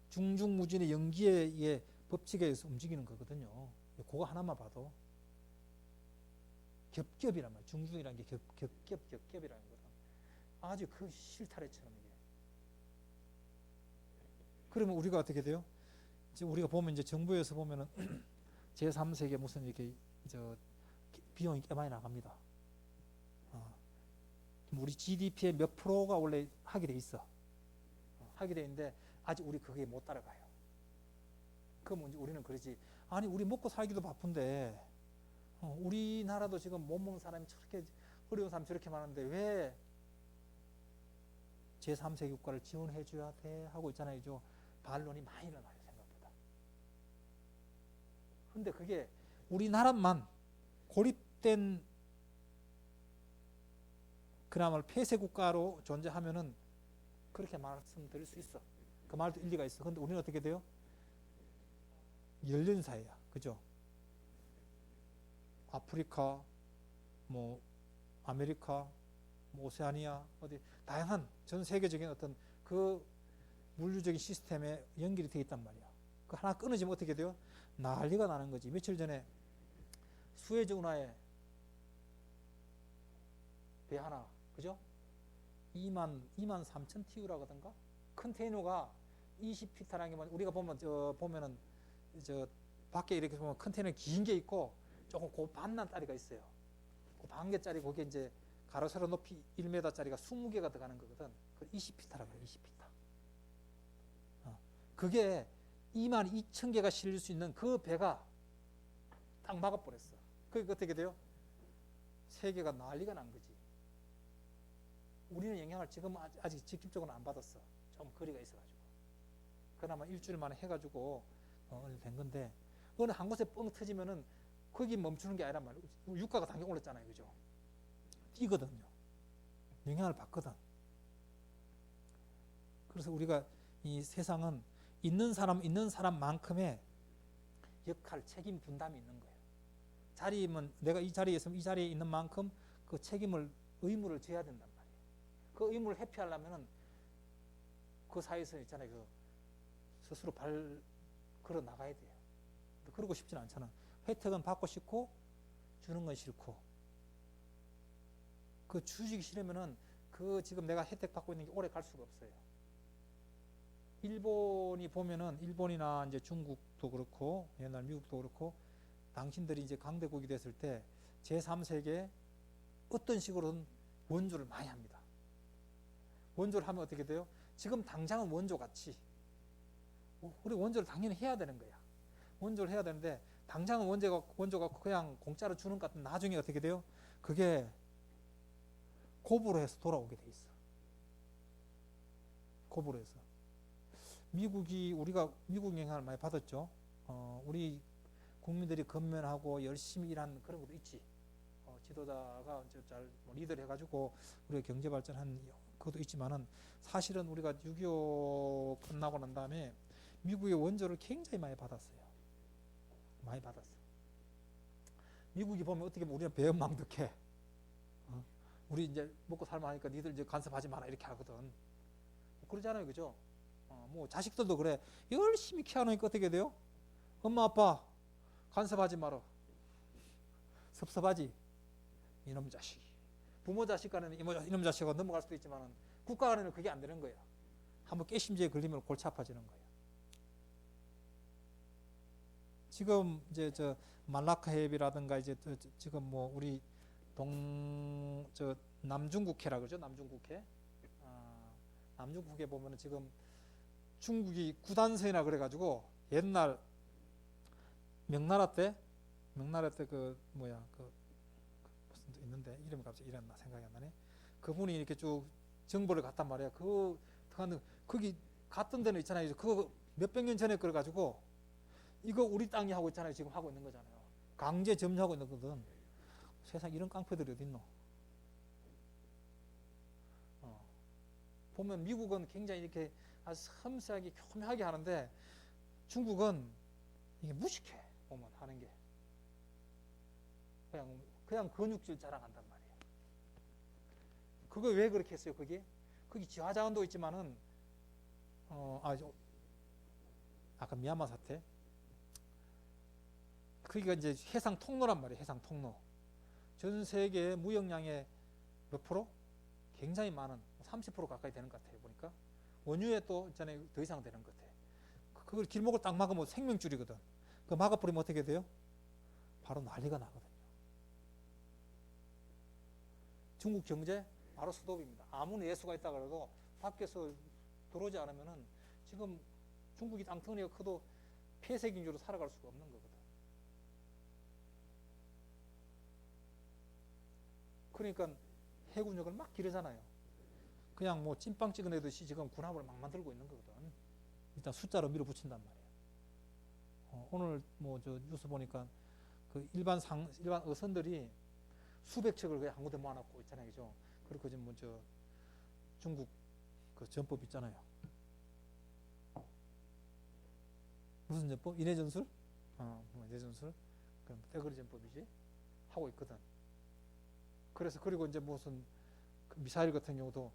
중중무진의 연기의 법칙에 의해서 움직이는 거거든요. 그거 하나만 봐도 겹겹이란 말이에요. 중중이라는 게 겹겹이라는 거거든. 아주 그 실타래처럼 이게. 그러면 우리가 어떻게 돼요? 이제 우리가 보면 이제 정부에서 보면은 제3세계 무슨 이렇게 비용이 꽤 많이 나갑니다. 우리 GDP의 몇 프로가 원래 하게 돼 있어. 하게 돼 있는데 아직 우리 그게 못 따라가요. 그럼 우리는 그러지. 아니 우리 먹고 살기도 바쁜데 우리나라도 지금 못 먹는 사람이 저렇게 어려운 사람이 저렇게 많은데 왜 제3세계 국가를 지원해 줘야 돼 하고 있잖아요. 반론이 많이 일어나요. 생각보다. 근데 그게 우리나라만 고립된 그나마 폐쇄 국가로 존재하면은 그렇게 말씀드릴 수 있어. 그 말도 일리가 있어. 근데 우리는 어떻게 돼요? 열린 사회야. 그죠? 아프리카, 아메리카, 오세아니아, 어디 다양한 전 세계적인 어떤 그 물류적인 시스템에 연결이 되어 있단 말이야. 그 하나 끊어지면 어떻게 돼요? 난리가 나는 거지. 며칠 전에 수에즈 운하에 배 하나, 그죠? 2만 3천 TU라고 하던가? 컨테이너가 20피트라는 게 우리가 보면은 밖에 이렇게 보면 컨테이너 긴 게 있고 조금 고반난 다리가 있어요. 그 반개짜리 거기에 이제 가로 세로 높이 1m짜리가 20개가 들어가는 거거든. 그 20피트라고 해요. 20피트. 그게 2만 2천 개가 실릴 수 있는 그 배가 딱 막아버렸어. 그게 어떻게 돼요? 세계가 난리가 난 거지. 우리는 영향을 지금 아직 직접적으로 안 받았어. 좀 거리가 있어가지고. 그나마 일주일 만에 해가지고 된 건데 어느 한 곳에 뻥 터지면은 거기 멈추는 게 아니란 말이에요. 유가가 당장 올랐잖아요. 그죠? 뛰거든요. 영향을 받거든. 그래서 우리가 이 세상은 있는 사람만큼의 역할, 책임 분담이 있는 거예요. 자리면 내가 이 자리에 있으면 이 자리에 있는 만큼 그 책임을, 의무를 져야 된단 말이에요. 그 의무를 회피하려면은 그 사회에서 있잖아요. 그 스스로 발 걸어 나가야 돼요. 그러고 싶지는 않잖아. 혜택은 받고 싶고 주는 건 싫고. 그 주시기 싫으면은 그 지금 내가 혜택 받고 있는 게 오래 갈 수가 없어요. 일본이 보면은 일본이나 이제 중국도 그렇고 옛날 미국도 그렇고 당신들이 이제 강대국이 됐을 때 제3세계에 어떤 식으로든 원조를 많이 합니다. 원조를 하면 어떻게 돼요? 지금 당장은 원조 같이 우리 원조를 당연히 해야 되는 거야. 원조를 해야 되는데 당장은 원조가 그냥 공짜로 주는 것 같은 나중에 어떻게 돼요? 그게 고부로 해서 돌아오게 돼 있어. 고부로 해서. 우리가 미국 영향을 많이 받았죠. 우리 국민들이 건면하고 열심히 일한 그런 것도 있지. 지도자가 잘 리더를 해가지고 우리가 경제 발전한 그것도 있지만은 사실은 우리가 6.25 끝나고 난 다음에 미국의 원조를 굉장히 많이 받았어요. 많이 받았어. 미국이 보면 어떻게 보면 우리는 배은망덕해. 우리 이제 먹고 살만하니까 니들 이제 간섭하지 마라 이렇게 하거든. 그러잖아요, 그죠? 뭐 자식들도 그래. 열심히 키워놓으니까 어떻게 돼요? 엄마 아빠 간섭하지 마라. 섭섭하지? 이놈 자식. 부모 자식 간에는 이놈 자식하고 넘어갈 수도 있지만 국가 간에는 그게 안 되는 거예요. 한번 깨심지에 걸리면 골치 아파지는 거예요. 지금 이제 저 말라카 해협이라든가 이제 지금 뭐 우리 남중국해라 그러죠. 남중국해. 남중국해 보면은 지금 중국이 구단선이라 그래가지고 옛날 명나라 때 그 뭐야 그 무슨 있는데 이름이 갑자기 이랬나 생각이 안 나네. 그분이 이렇게 쭉 정보를 갔단 말이야. 거기 갔던 데는 있잖아요. 그거 몇백 년 전에 그래가지고 이거 우리 땅이 하고 있잖아요. 지금 하고 있는 거잖아요. 강제 점유하고 있는 거거든. 세상 이런 깡패들이 어딨노? 보면 미국은 굉장히 이렇게 아주 섬세하게 교묘하게 하는데 중국은 이게 무식해. 보면 하는 게 그냥 근육질 자랑한단 말이에요. 그거 왜 그렇게 했어요? 거기 지화자원도 있지만은 아까 미얀마 사태 거기가 이제 해상 통로란 말이에요. 해상 통로. 전 세계 무역량의 몇 프로? 굉장히 많은 30% 가까이 되는 것 같아요. 보니까 원유에 또 있잖아요. 더 이상 되는 것 같아요. 그걸 길목을 딱 막으면 생명줄이거든. 그 막아버리면 어떻게 돼요? 바로 난리가 나거든요. 중국 경제 바로 스톱입니다. 아무리 예수가 있다 그래도 밖에서 들어오지 않으면은 지금 중국이 땅덩어리가 커도 폐쇄경제로 살아갈 수가 없는 거거든. 그러니까 해군력을 막 기르잖아요. 그냥 뭐 찐빵 찍어내듯이 지금 군함을 막 만들고 있는 거거든. 일단 숫자로 밀어붙인단 말이에요. 오늘 뭐 저 뉴스 보니까 그 일반 어선들이 수백 척을 그냥 한 군데 모아놓고 있잖아요, 그죠? 그리고 지금 뭐 저 중국 그 전법 있잖아요. 무슨 전법? 인해전술? 인해전술? 그럼 대거리 전법이지? 하고 있거든. 그리고 이제 무슨 그 미사일 같은 경우도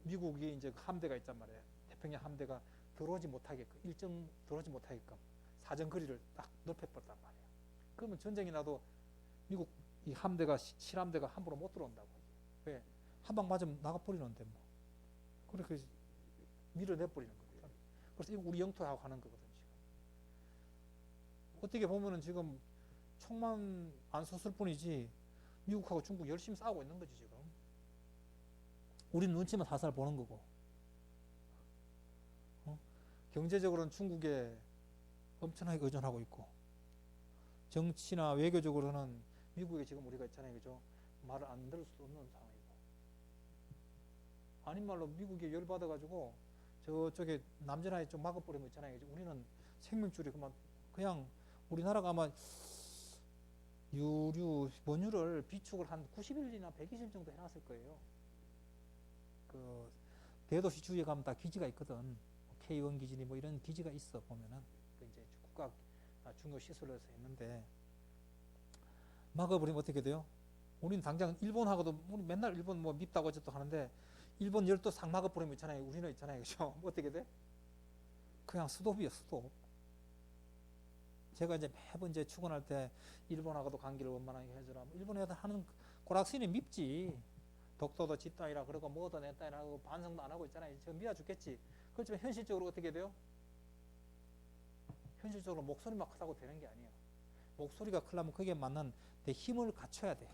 미국이 이제 함대가 있단 말이에요. 태평양 함대가 들어오지 못하게끔, 일정 들어오지 못하게끔 사정거리를 딱 넓혀버렸단 말이에요. 그러면 전쟁이 나도 미국 이 함대가, 실함대가 함부로 못 들어온다고. 왜? 한 방 맞으면 나가버리는데 뭐. 그렇게 밀어내버리는 거거든. 그래서 이거 우리 영토하고 하는 거거든, 지금. 어떻게 보면은 지금 총만 안 쏘을 뿐이지 미국하고 중국 열심히 싸우고 있는 거지, 지금. 우린 눈치만 살살 보는 거고. 경제적으로는 중국에 엄청나게 의존하고 있고, 정치나 외교적으로는 미국에 지금 우리가 있잖아요, 그죠? 말을 안 들을 수도 없는 상황이고. 아닌 말로 미국에 열받아가지고 저쪽에 남전하에 좀 막아버리면 있잖아요, 그죠? 우리는 생명줄이 그냥 우리나라가 아마 유류, 원유를 비축을 한 90일이나 120일 정도 해놨을 거예요. 그 대도시 주위에 가면 다 기지가 있거든. K1 기지니 뭐 이런 기지가 있어 보면은 그 이제 국가 중요 시설로서 했는데 막아버리면 어떻게 돼요? 우리는 당장 일본하고도 우리 맨날 일본 뭐 밉다고 어쨌든 하는데 일본 열도 싹 막아버리면 있잖아요. 우리는 있잖아요, 그죠? 뭐 어떻게 돼? 그냥 스톱이야, 스톱. 제가 이제 매번 이제 출근할 때 일본하고도 관계를 원만하게 해주라. 일본 애들 하는 고락스는 밉지. 독도도 지 따위라 그러고 뭐도 내 따위라 하고 반성도 안 하고 있잖아요. 저 미워 죽겠지. 그렇지만 현실적으로 어떻게 돼요? 현실적으로 목소리만 크다고 되는 게 아니에요. 목소리가 크려면 거기에 맞는 내 힘을 갖춰야 돼.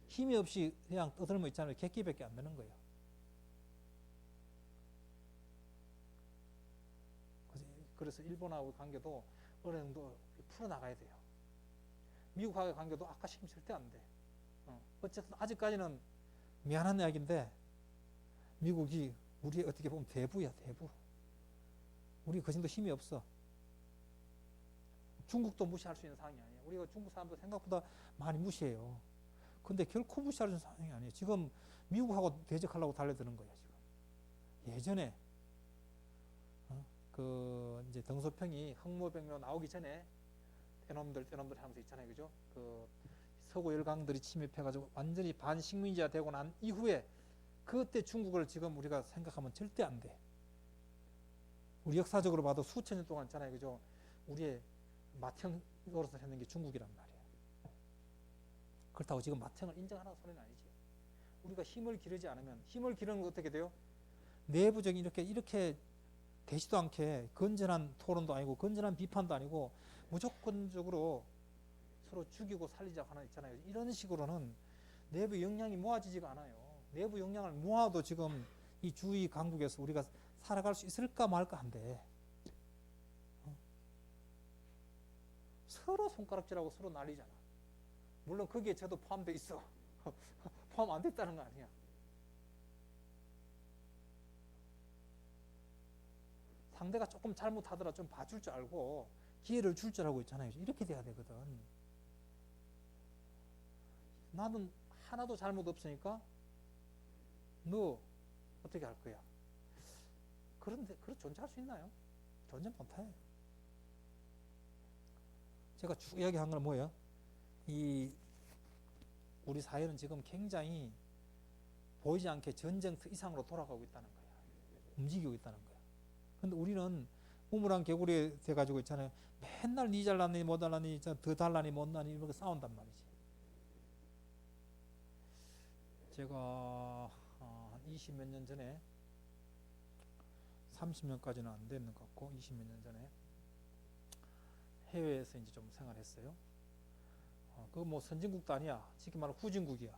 힘이 없이 그냥 떠들면 있잖아요. 객기밖에 안 되는 거예요. 그래서 일본하고의 관계도 어느 정도 풀어나가야 돼요. 미국하고의 관계도 아까 시키면 절대 안 돼. 어쨌든 아직까지는 미안한 이야기인데 미국이 우리 어떻게 보면 대부야, 대부. 우리 그 정도 힘이 없어. 중국도 무시할 수 있는 상황이 아니에요. 우리가 중국 사람들 생각보다 많이 무시해요. 근데 결코 무시할 수 있는 상황이 아니에요. 지금 미국하고 대적하려고 달려드는 거예요, 지금. 예전에 그 이제 등소평이 항모병로 나오기 전에 떼놈들 하면서 있잖아요, 그죠? 그 서구 열강들이 침입해가지고 완전히 반식민지화 되고 난 이후에 그때 중국을 지금 우리가 생각하면 절대 안 돼. 우리 역사적으로 봐도 수천 년 동안 있잖아요, 그죠? 우리의 맏형 노릇을 했는 게 중국이란 말이에요. 그렇다고 지금 맏형을 인정하라는 소리는 아니지. 우리가 힘을 기르지 않으면 힘을 기르는 건 어떻게 돼요? 내부적인 이렇게 되지도 않게 건전한 토론도 아니고 건전한 비판도 아니고 무조건적으로 서로 죽이고 살리자고 하나 있잖아요. 이런 식으로는 내부 역량이 모아지지가 않아요. 내부 역량을 모아도 지금 이 주위 강국에서 우리가 살아갈 수 있을까 말까 한데 서로 손가락질하고 서로 난리잖아. 물론 거기에 저도 포함되어 있어. 포함 안 됐다는 거 아니야. 상대가 조금 잘못하더라 좀 봐줄 줄 알고 기회를 줄 줄 알고 있잖아요. 이렇게 돼야 되거든. 나는 하나도 잘못 없으니까 너 어떻게 할 거야? 그런데 그렇게 존재할 수 있나요? 존재 못해. 제가 쭉 이야기한 건 뭐예요? 이 우리 사회는 지금 굉장히 보이지 않게 전쟁터 이상으로 돌아가고 있다는 거야. 움직이고 있다는 거야. 근데 우리는 우물안 개구리 돼가지고 있잖아요. 맨날 니 잘났니 못 잘났니 더 달라니 못나니 이렇게 싸운단 말이지. 제가 한 20 몇 년 전에 30년까지는 안 되는 것 같고 20 몇 년 전에 해외에서 이제 좀 생활했어요. 그거 뭐 선진국도 아니야. 쉽게 말하면 후진국이야.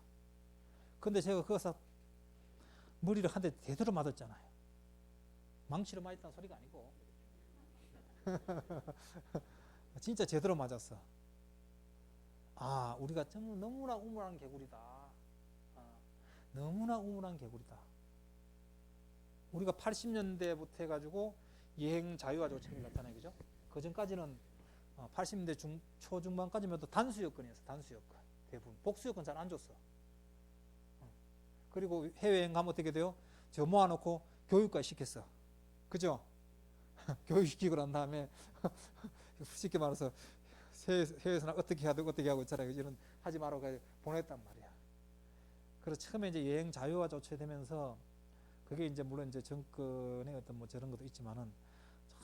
근데 제가 거기서 머리를 한 대 제대로 맞았잖아요. 망치로 맞았다는 소리가 아니고 진짜 제대로 맞았어. 아, 우리가 정말 너무나 우물한 개구리다. 너무나 우물한 개구리다. 우리가 80년대부터 해가지고 여행 자유화적으로 책임졌잖아요, 그죠? 그 전까지는 80년대 초중반까지만 해도 단수 여건이었어, 단수 여건. 대부분 복수 여건 잘 안 줬어. 그리고 해외여행 가면 어떻게 돼요? 저 모아놓고 교육까지 시켰어. 그죠? 교육시키고 난 다음에 쉽게 말해서 해외에서는 어떻게 해야 되고 어떻게 하고 있잖아요. 이런 하지 말라고 보냈단 말이야. 그래서 처음에 이제 여행 자유화 조치되면서 그게 이제 물론 이제 정권의 어떤 뭐 저런 것도 있지만은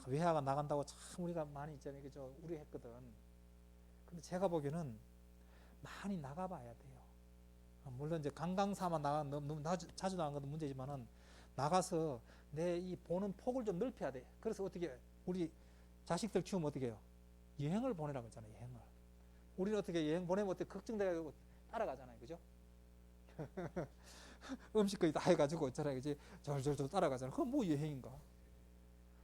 외화가 나간다고 참 우리가 많이 있잖아요. 그죠? 우려했거든. 근데 제가 보기에는 많이 나가봐야 돼요. 물론 이제 관광사만 너무 자주 나간 것도 문제지만은 나가서 내 이 보는 폭을 좀 넓혀야 돼. 그래서 어떻게 우리 자식들 키우면 어떻게 해요? 여행을 보내라고 했잖아요. 여행을. 우리는 어떻게 여행 보내면 어떻게 걱정돼가지고 따라가잖아요. 그죠? 음식거리 다 해가지고 있잖아요. 그지? 절절절 따라가잖아요. 그건 뭐 여행인가?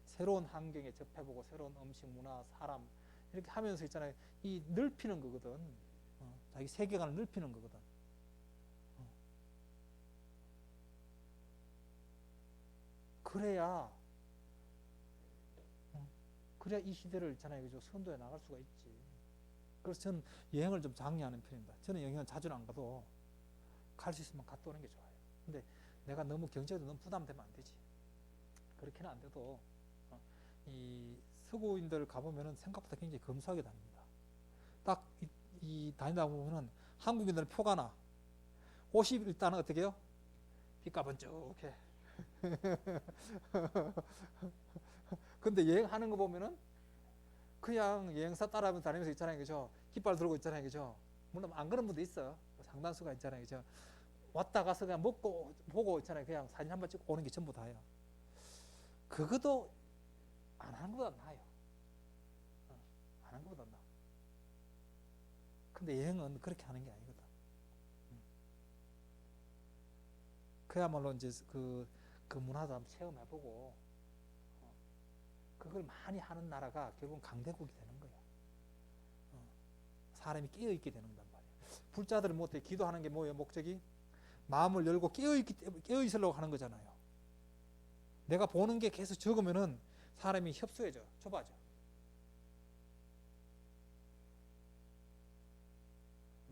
새로운 환경에 접해보고 새로운 음식, 문화, 사람 이렇게 하면서 있잖아요. 이 넓히는 거거든. 자기 세계관을 넓히는 거거든. 그래야 이 시대를 있잖아요. 그죠? 선도해 나갈 수가 있지. 그래서 저는 여행을 좀 장려하는 편입니다. 저는 여행은 자주는 안 가도 갈 수 있으면 갔다 오는 게 좋아요. 근데 내가 너무 경제적으로 너무 부담되면 안 되지. 그렇게는 안 돼도 이 서구인들 가보면은 생각보다 굉장히 검소하게 다닙니다. 딱 이 다니다 보면은 한국인들은 표가 나. 옷이 일단은 어떻게 해요? 삐까번쩍해. 근데 여행하는 거 보면은 그냥 여행사 따라하면서 다니면서 있잖아요, 그죠? 깃발 들고 있잖아요, 그죠? 물론 안 그런 분도 있어. 상당수가 있잖아요, 그죠? 왔다 가서 그냥 먹고 보고 있잖아요. 그냥 사진 한번 찍고 오는 게 전부 다예요. 그것도 안 하는 것보다 나아요. 안 하는 것보다 나아. 근데 여행은 그렇게 하는 게 아니거든. 그야말로 이제 그 문화도 한번 체험해보고, 그걸 많이 하는 나라가 결국은 강대국이 되는 거예요. 사람이 깨어있게 되는 단 말이에요. 불자들은 뭐 어때? 기도하는 게 뭐예요? 목적이? 마음을 열고 깨어있으려고 하는 거잖아요. 내가 보는 게 계속 적으면은 사람이 협소해져, 좁아져.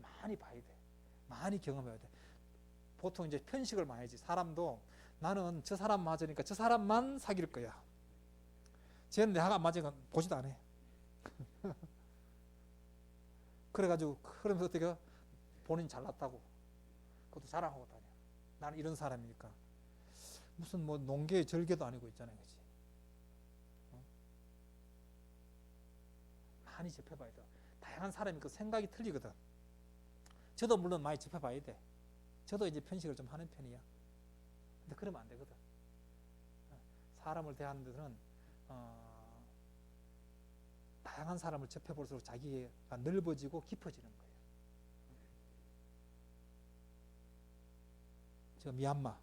많이 봐야 돼. 많이 경험해야 돼. 보통 이제 편식을 많이 하지. 사람도 나는 저 사람 맞으니까 저 사람만 사귈 거야. 쟤는 내가 안 맞으니까 보지도 않아. 그래가지고 그러면서 어떻게 본인 잘났다고 그것도 자랑하고 다녀. 나는 이런 사람이니까. 무슨 뭐 농계 절개도 아니고 있잖아요, 그렇지? 많이 접해봐야 돼. 다양한 사람이 그 생각이 틀리거든. 저도 물론 많이 접해봐야 돼. 저도 이제 편식을 좀 하는 편이야. 근데 그러면 안 되거든. 사람을 대하는 데는 다양한 사람을 접해볼수록 자기가 넓어지고 깊어지는 거예요. 지금 미얀마,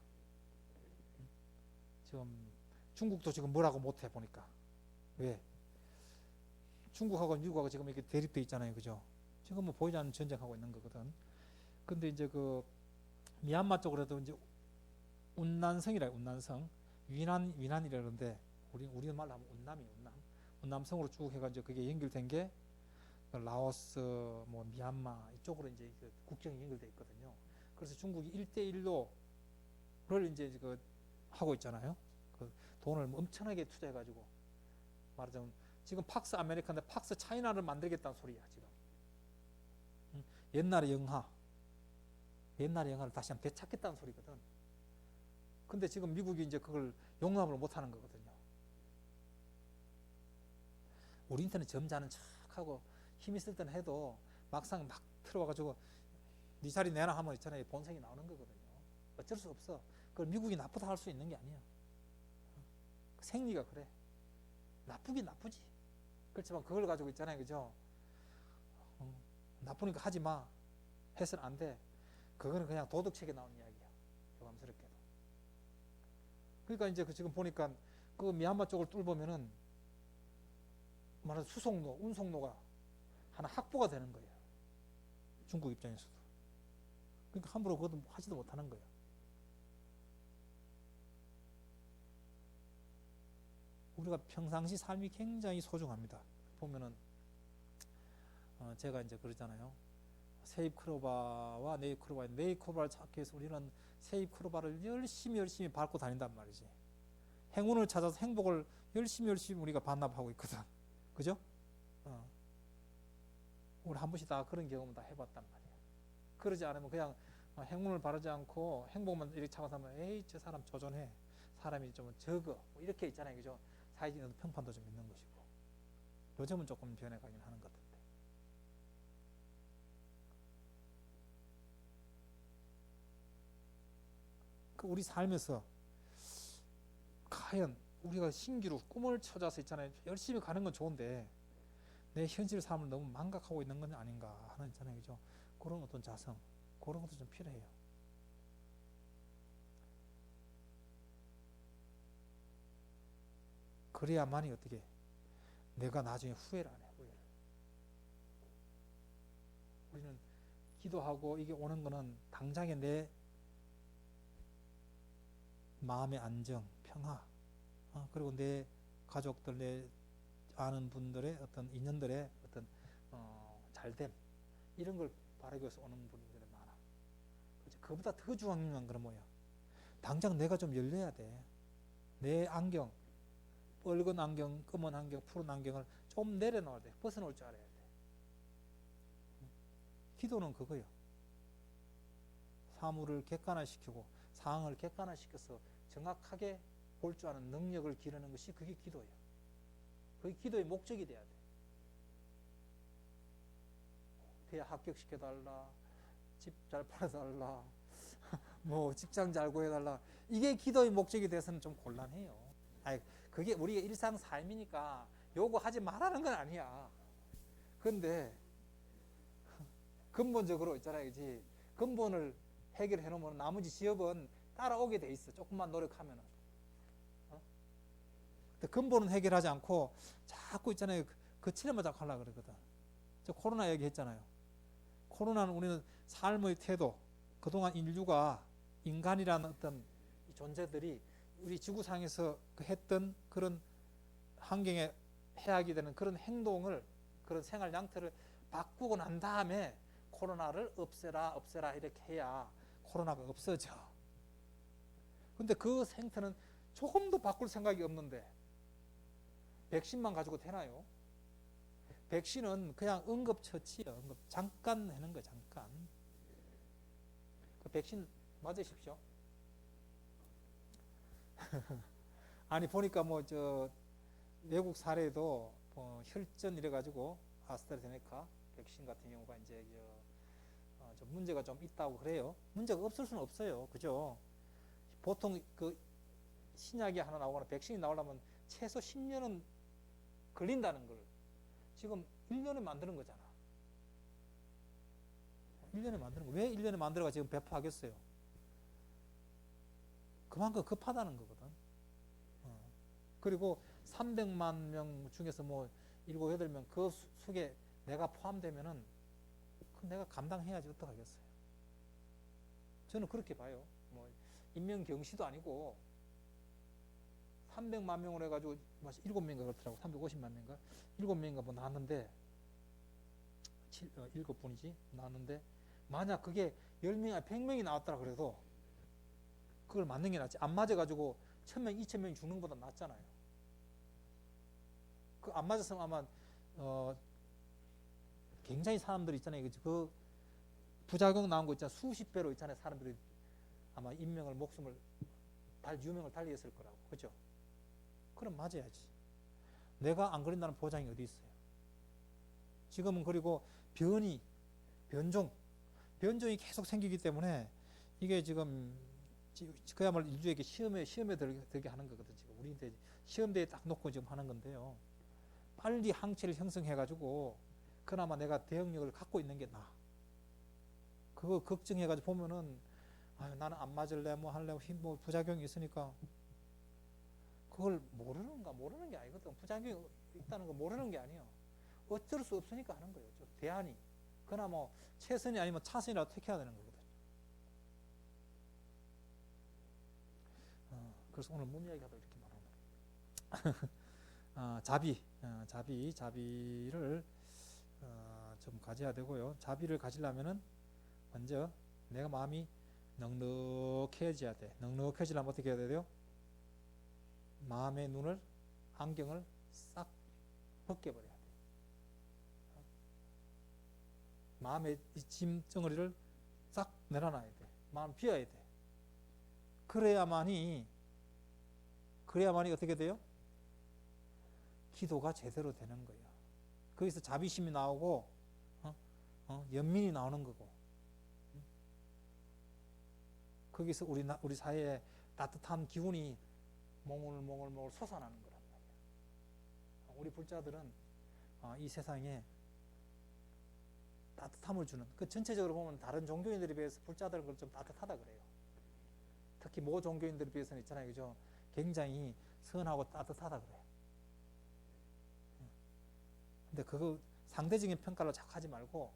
지금 중국도 지금 뭐라고 못해 보니까. 왜? 중국하고 미국하고 지금 이렇게 대립돼 있잖아요, 그죠? 지금 뭐 보이지 않는 전쟁하고 있는 거거든. 근데 이제 그 미얀마 쪽으로도 이제 운난성이라 운난성, 위난이라 그러는데 우리 말로 하면 운남이 운남성으로 쭉 해가지고 그게 연결된 게 라오스, 뭐 미얀마 이쪽으로 이제 그 국경이 연결돼 있거든요. 그래서 중국이 1대1로를 이제 그 하고 있잖아요. 그 돈을 엄청나게 투자해가지고 말하자면 지금 팍스 아메리카인데 팍스 차이나를 만들겠다는 소리야 지금. 옛날의 영화를 다시 한번 되찾겠다는 소리거든. 근데 지금 미국이 이제 그걸 용납을 못하는 거거든요. 우리한테는 점잖은 척하고 힘 있을 때는 해도 막상 막 들어와가지고 네 자리 내놔 하면 있잖아요. 본성이 나오는 거거든요. 어쩔 수 없어. 그걸 미국이 나쁘다 할 수 있는 게 아니야. 생리가 그래. 나쁘긴 나쁘지. 그렇지만 그걸 가지고 있잖아요, 그죠? 나쁘니까 하지 마. 해서는 안 돼. 그거는 그냥 도덕책에 나온 이야기야. 교감스럽게도. 그러니까 이제 그 지금 보니까 그 미얀마 쪽을 뚫보면은 말하는 수송로, 운송로가 하나 확보가 되는 거예요. 중국 입장에서도. 그러니까 함부로 그것도 하지도 못하는 거예요. 우리가 평상시 삶이 굉장히 소중합니다. 보면은 제가 이제 그러잖아요. 세입크로바와 네잎크로바를 찾기 위해서 우리는 세입크로바를 열심히 밟고 다닌단 말이지. 행운을 찾아서 행복을 열심히 우리가 반납하고 있거든. 그죠? 우리 한 번씩 다 그런 경험을 다 해봤단 말이야. 그러지 않으면 그냥 행운을 바라지 않고 행복만 이렇게 찾아서 하면 에이 저 사람 조전해. 사람이 좀 적어. 뭐 이렇게 있잖아요. 그죠? 사회적인 평판도 좀 있는 것이고. 요즘은 조금 변해가긴 하는 것 같은데. 그 우리 살면서 과연 우리가 신기루 꿈을 찾아서 있잖아요. 열심히 가는 건 좋은데 내 현실 삶을 너무 망각하고 있는 건 아닌가 하는 있잖아요. 그죠? 그런 어떤 자성, 그런 것도 좀 필요해요. 그래야만이 어떻게 내가 나중에 후회를 안 해. 후회를. 우리는 기도하고 이게 오는 거는 당장에 내 마음의 안정, 평화, 그리고 내 가족들, 내 아는 분들의 어떤 인연들의 어떤 잘됨 이런 걸 바라기 위해서 오는 분들이 많아. 그보다 더 중요한 건 뭐야? 당장 내가 좀 열려야 돼. 내 안경, 빨간 안경, 검은 안경, 푸른 안경을 좀 내려놓아야 돼. 벗어놓을 줄 알아야 돼. 기도는 그거예요. 사물을 객관화시키고 상황을 객관화시켜서 정확하게 볼 줄 아는 능력을 기르는 것이 그게 기도예요. 그게 기도의 목적이 돼야 돼. 대학 합격시켜달라, 집 잘 팔아달라, 뭐 직장 잘 구해달라. 이게 기도의 목적이 돼서는 좀 곤란해요. 아니, 그게 우리가 일상 삶이니까 요구하지 말라는 건 아니야. 근데 근본적으로 있잖아요. 그치? 근본을 해결해 놓으면 나머지 지역은 따라오게 돼 있어. 조금만 노력하면은. 근데 근본은 해결하지 않고 자꾸 있잖아요. 거칠에만 자꾸 하려고 그러거든. 저 코로나 얘기했잖아요. 코로나는 우리는 삶의 태도, 그동안 인류가 인간이라는 어떤 존재들이 우리 지구상에서 했던 그런 환경에 해악이 되는 그런 행동을, 그런 생활 양태를 바꾸고 난 다음에 코로나를 없애라 이렇게 해야 코로나가 없어져. 근데 그 생태는 조금도 바꿀 생각이 없는데 백신만 가지고 되나요? 백신은 그냥 응급처치예요. 잠깐 하는 거예요. 잠깐. 그 백신 맞으십시오. 아니 보니까 뭐 저 외국 사례도 혈전 이래가지고 아스트라제네카 백신 같은 경우가 이제 좀 문제가 좀 있다고 그래요. 문제가 없을 수는 없어요. 그죠? 보통 그 신약이 하나 나오거나 백신이 나오려면 최소 10년은 걸린다는 걸 지금 1년에 만드는 거잖아. 1년에 만드는 거. 왜 1년에 만들어가 지금 배포하겠어요? 그만큼 급하다는 거거든. 그리고 300만 명 중에서 뭐 7, 8명 그 속에 내가 포함되면은 그럼 내가 감당해야지 어떡하겠어요. 저는 그렇게 봐요. 뭐 인명경시도 아니고 300만 명으로 해가지고 7명인가 그렇더라고. 350만 명인가 7명인가 뭐 나왔는데 7분이지 나왔는데 만약 그게 10명, 100명이 나왔더라 그래도 그걸 맞는 게 낫지. 안 맞아가지고 1000명, 2000명이 죽는 것보다 낫잖아요. 그 안 맞았으면 아마 굉장히 사람들이 있잖아요. 그 부작용 나온 거 있잖아요. 수십 배로 있잖아요. 사람들이 아마 목숨을 유명을 달리했을 거라고. 그죠? 그럼 맞아야지. 내가 안 걸린다는 보장이 어디 있어요? 지금은 그리고 변종이 계속 생기기 때문에 이게 지금 그야말로 인류에게 시험에 들게 하는 거거든. 지금 우리한테 시험대에 딱 놓고 지금 하는 건데요. 빨리 항체를 형성해가지고 그나마 내가 대응력을 갖고 있는 게 나아. 그거 걱정해가지고 보면은 나는 안 맞을래 뭐 할래 뭐 부작용이 있으니까 그걸 모르는 게 아니거든. 부작용이 있다는 거 모르는 게 아니에요. 어쩔 수 없으니까 하는 거예요. 대안이. 그나마 뭐 최선이 아니면 차선이라도 택해야 되는 거거든. 그래서 오늘 몸 이야기하다 이렇게 말하는 자비를 좀 가져야 되고요. 자비를 가지려면은 먼저 내가 마음이 넉넉해져야 돼. 넉넉해지려면 어떻게 해야 돼요? 마음의 안경을 싹 벗겨버려야 돼. 마음의 짐 덩어리를 싹 내려놔야 돼. 마음 비워야 돼. 그래야만이 어떻게 돼요? 기도가 제대로 되는 거예요. 거기서 자비심이 나오고 연민이 나오는 거고 거기서 우리 사회에 따뜻한 기운이 몽글몽글 솟아나는 거란 말이에요. 우리 불자들은 이 세상에 따뜻함을 주는, 그 전체적으로 보면 다른 종교인들에 비해서 불자들은 좀 따뜻하다 그래요. 특히 모 종교인들에 비해서는 있잖아요. 그죠? 굉장히 선하고 따뜻하다 그래요. 근데 그거 상대적인 평가를 자꾸 하지 말고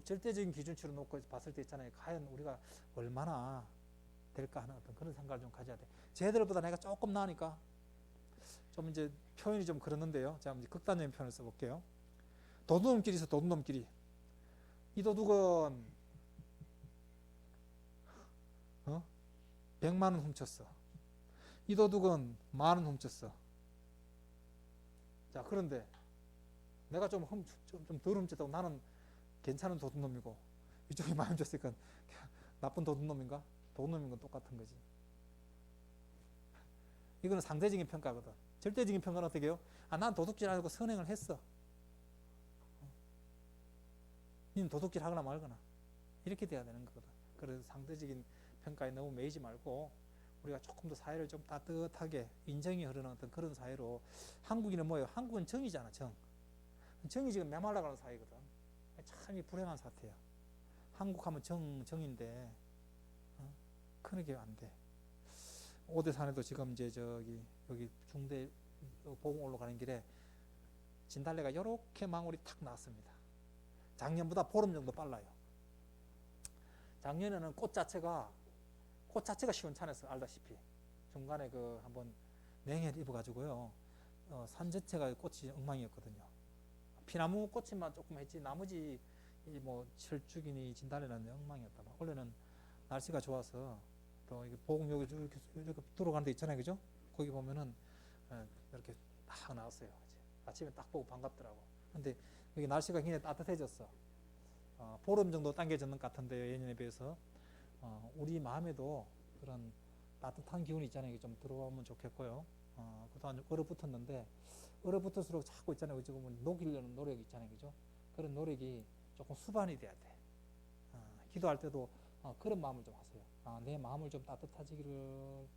절대적인 기준치로 놓고 봤을 때 있잖아요. 과연 우리가 얼마나 될까 하는 어떤 그런 생각을 좀 가져야 돼. 쟤들보다 내가 조금 나으니까 좀 이제 표현이 좀 그러는데요. 자, 이제 극단적인 표현을 써볼게요. 도둑놈끼리 있어, 도둑놈끼리. 이 도둑은 100만 원 훔쳤어. 이 도둑은 10,000원 훔쳤어. 자, 그런데 내가 좀 덜 훔쳤다고 나는 괜찮은 도둑놈이고 이쪽이 많이 훔쳤으니까 나쁜 도둑놈인가? 도둑놈인 건 똑같은 거지. 이거는 상대적인 평가거든. 절대적인 평가는 어떻게 해요? 아, 난 도둑질 안 하고 선행을 했어. 니는 도둑질 하거나 말거나. 이렇게 돼야 되는 거거든. 그래서 상대적인 평가에 너무 매이지 말고 우리가 조금 더 사회를 좀 따뜻하게 인정이 흐르는 어떤 그런 사회로. 한국인은 뭐예요? 한국은 정이잖아, 정. 정이 지금 메말라가는 사회거든. 참 불행한 사태야. 한국 하면 정인데, 그러게 안 돼. 오대산에도 지금 이제 여기 중대 보공 올라가는 길에 진달래가 이렇게 망울이 탁 나왔습니다. 작년보다 보름 정도 빨라요. 작년에는 꽃 자체가 시원찮았어, 알다시피. 중간에 한번 냉해를 입어가지고요. 산 자체가 꽃이 엉망이었거든요. 피나무 꽃이만 조금 했지, 나머지 뭐 철쭉이니 진달래는 엉망이었다. 원래는 날씨가 좋아서 또 이게 보공 여기 이렇게 들어가는 데 있잖아요, 그죠? 거기 보면은 이렇게 딱 나왔어요. 아침에 딱 보고 반갑더라고. 근데 여기 날씨가 굉장히 따뜻해졌어. 보름 정도 당겨졌는 것 같은데요, 예년에 비해서. 우리 마음에도 그런 따뜻한 기운이 있잖아요. 좀 들어오면 좋겠고요. 그동안 얼어붙었는데, 얼어붙을수록 자꾸 있잖아요. 지금 녹이려는 노력이 있잖아요. 그죠? 그런 노력이 조금 수반이 돼야 돼. 기도할 때도 그런 마음을 좀 하세요. 내 마음을 좀 따뜻해지기를.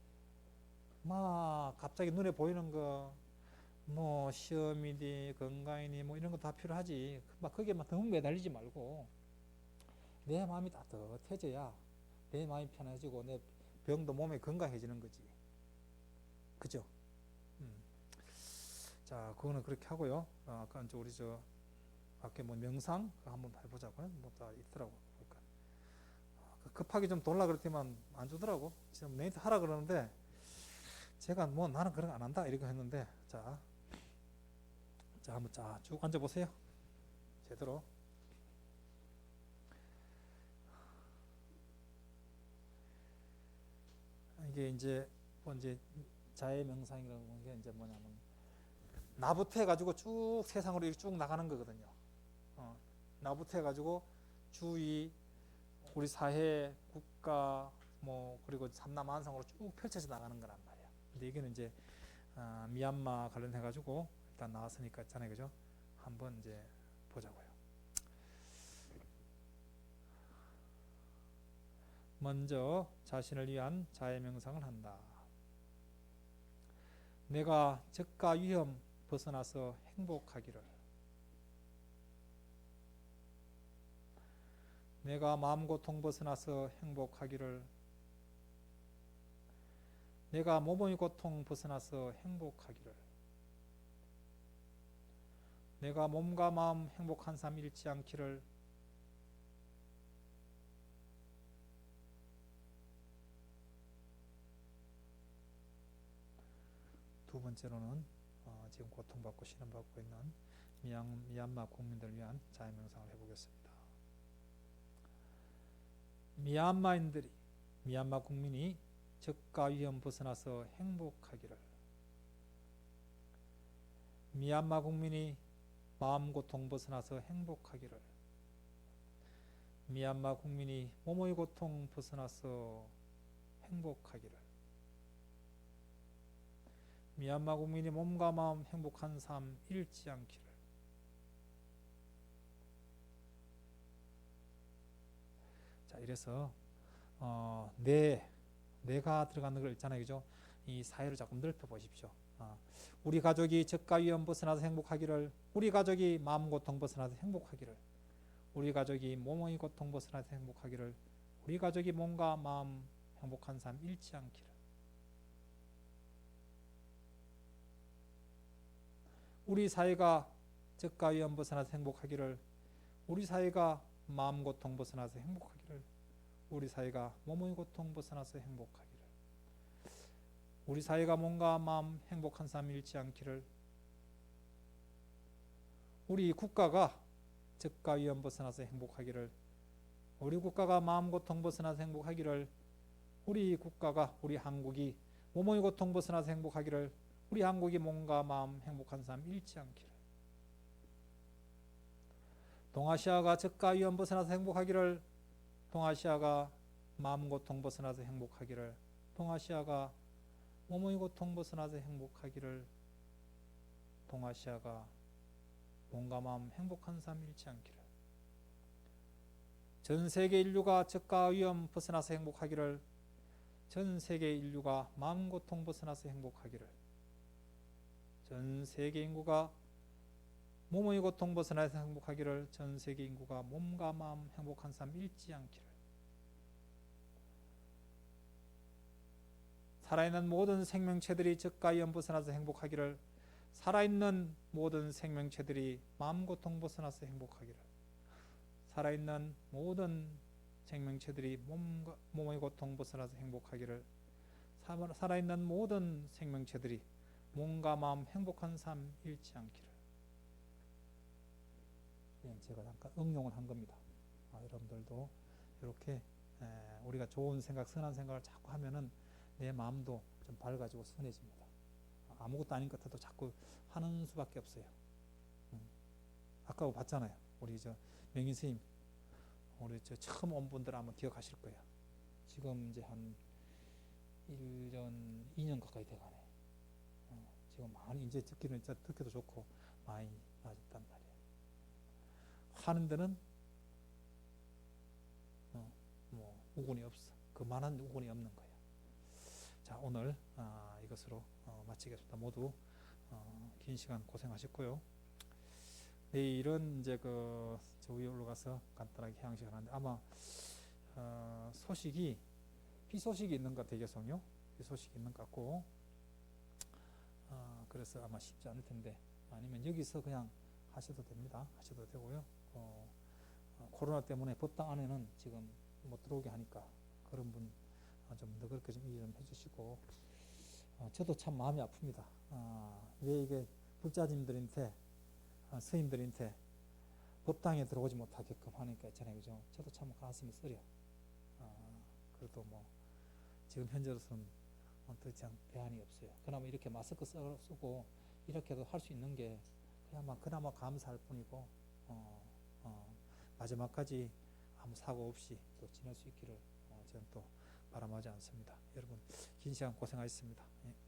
갑자기 눈에 보이는 거, 뭐, 시험이니, 건강이니, 뭐, 이런 거 다 필요하지. 거기에 너무 매달리지 말고, 내 마음이 따뜻해져야 내 마음이 편해지고, 내 병도 몸에 건강해지는 거지. 그죠? 자, 그거는 그렇게 하고요. 아까 이제 우리 밖에 뭐 명상 한번 해보자고요. 뭐 다 있더라고. 그러니까 급하게 좀 돌라 그랬더니만 안 주더라고. 지금 네이트 하라 그러는데 제가 뭐 나는 그런 거 안 한다 이렇게 했는데, 자 한번 쭉 앉아 보세요. 제대로. 이게 이제 자해 명상이라고 하는 게 이제 뭐냐면, 나부터 해가지고 쭉 세상으로 이렇게 쭉 나가는 거거든요. 나부터 해가지고 주위, 우리 사회, 국가, 뭐 그리고 삼남한상으로 쭉 펼쳐져 나가는 거란 말이야. 근데 이게는 이제 미얀마 관련해가지고 일단 나왔으니까 있잖아요, 그죠? 한번 이제 보자고요. 먼저 자신을 위한 자해 명상을 한다. 내가 적과 위험 벗어나서 행복하기를. 내가 마음고통 벗어나서 행복하기를. 내가 몸의 고통 벗어나서 행복하기를. 내가 몸과 마음 행복한 삶 잃지 않기를. 두 번째로는 지금 고통받고 시련받고 있는 미얀마 국민들을 위한 자해명상을 해보겠습니다. 미얀마 국민이 적과 위험 벗어나서 행복하기를. 미얀마 국민이 마음 고통 벗어나서 행복하기를. 미얀마 국민이 몸의 고통 벗어나서 행복하기를. 미얀마 국민이 몸과 마음 행복한 삶 잃지 않기를. 자, 이래서 내가 들어가는 걸 있잖아요, 그죠? 이 사회를 조금 넓혀 보십시오. 우리 가족이 적과 위험 벗어나서 행복하기를. 우리 가족이 마음 고통 벗어나서 행복하기를. 우리 가족이 몸의 고통 벗어나서 행복하기를. 우리 가족이 몸과 마음 행복한 삶 잃지 않기를. 우리 사회가 적과 위험 벗어나서 행복하기를. 우리 사회가 마음 고통 벗어나서 행복하기를. 우리 사회가 몸의 고통 벗어나서 행복하기를. 우리 사회가 몸과 마음 행복한 삶 잃지 않기를. 우리 국가가 적과 위험 벗어나서 행복하기를, 우리 국가가 마음 고통 벗어나서 행복하기를, 우리 국가가, 우리 한국이 몸의 고통 벗어나서 행복하기를, 우리 한국이 몸과 마음 행복한 삶 잃지 않기를, 동아시아가 적과 위험 벗어나서 행복하기를, 동아시아가 마음 고통 벗어나서 행복하기를, 동아시아가 몸의 고통 벗어나서 행복하기를, 동아시아가 몸과 마음 행복한 삶 잃지 않기를, 전 세계 인류가 적과 위험 벗어나서 행복하기를, 전 세계 인류가 마음 고통 벗어나서 행복하기를, 전 세계 인구가 몸의 고통 벗어나서 행복하기를, 전 세계 인구가 몸과 마음 행복한 삶 잃지 않기를, 살아있는 모든 생명체들이 적과 위험 벗어나서 행복하기를, 살아있는 모든 생명체들이 마음 고통 벗어나서 행복하기를, 살아있는 모든 생명체들이 몸의 고통 벗어나서 행복하기를, 살아있는 모든 생명체들이 몸과 마음 행복한 삶 잃지 않기를. 제가 잠깐 응용을 한 겁니다. 여러분들도 이렇게 우리가 좋은 생각, 선한 생각을 자꾸 하면은 내 마음도 좀 밝아지고 선해집니다. 아무것도 아닌 것 같아도 자꾸 하는 수밖에 없어요. 아까 봤잖아요. 우리 저 명인 스님, 우리 저 처음 온 분들 아마 기억하실 거예요. 지금 이제 한 1년, 2년 가까이 돼가네. 지금 많이 이제 듣기도 좋고 많이 나아졌단 말이에요. 하는 데는 뭐 우군이 없어. 그만한 우군이 없는 거예요. 자, 오늘 이것으로 마치겠습니다. 모두 긴 시간 고생하셨고요. 내일은 이제 저 위에 올라가서 간단하게 해양식을 하는데 아마 소식이 비소식이 있는 것 같아요. 계속요. 비소식이 있는 것 같고 그래서 아마 쉽지 않을 텐데 아니면 여기서 그냥 하셔도 됩니다. 하셔도 되고요. 코로나 때문에 법당 안에는 지금 못 들어오게 하니까 그런 분 좀 너그럽게 좀 이해 좀 해주시고 저도 참 마음이 아픕니다. 왜 이게 불자님들한테 스님들한테 법당에 들어오지 못하게끔 하니까 있잖아요. 그죠? 저도 참 가슴이 쓰려. 그래도 뭐 지금 현재로서는 어떻게 대안이 없어요. 그나마 이렇게 마스크 쓰고 이렇게도 할 수 있는 게 그나마 감사할 뿐이고 마지막까지 아무 사고 없이 또 지낼 수 있기를 저는 또 바람하지 않습니다. 여러분 긴 시간 고생하셨습니다. 예.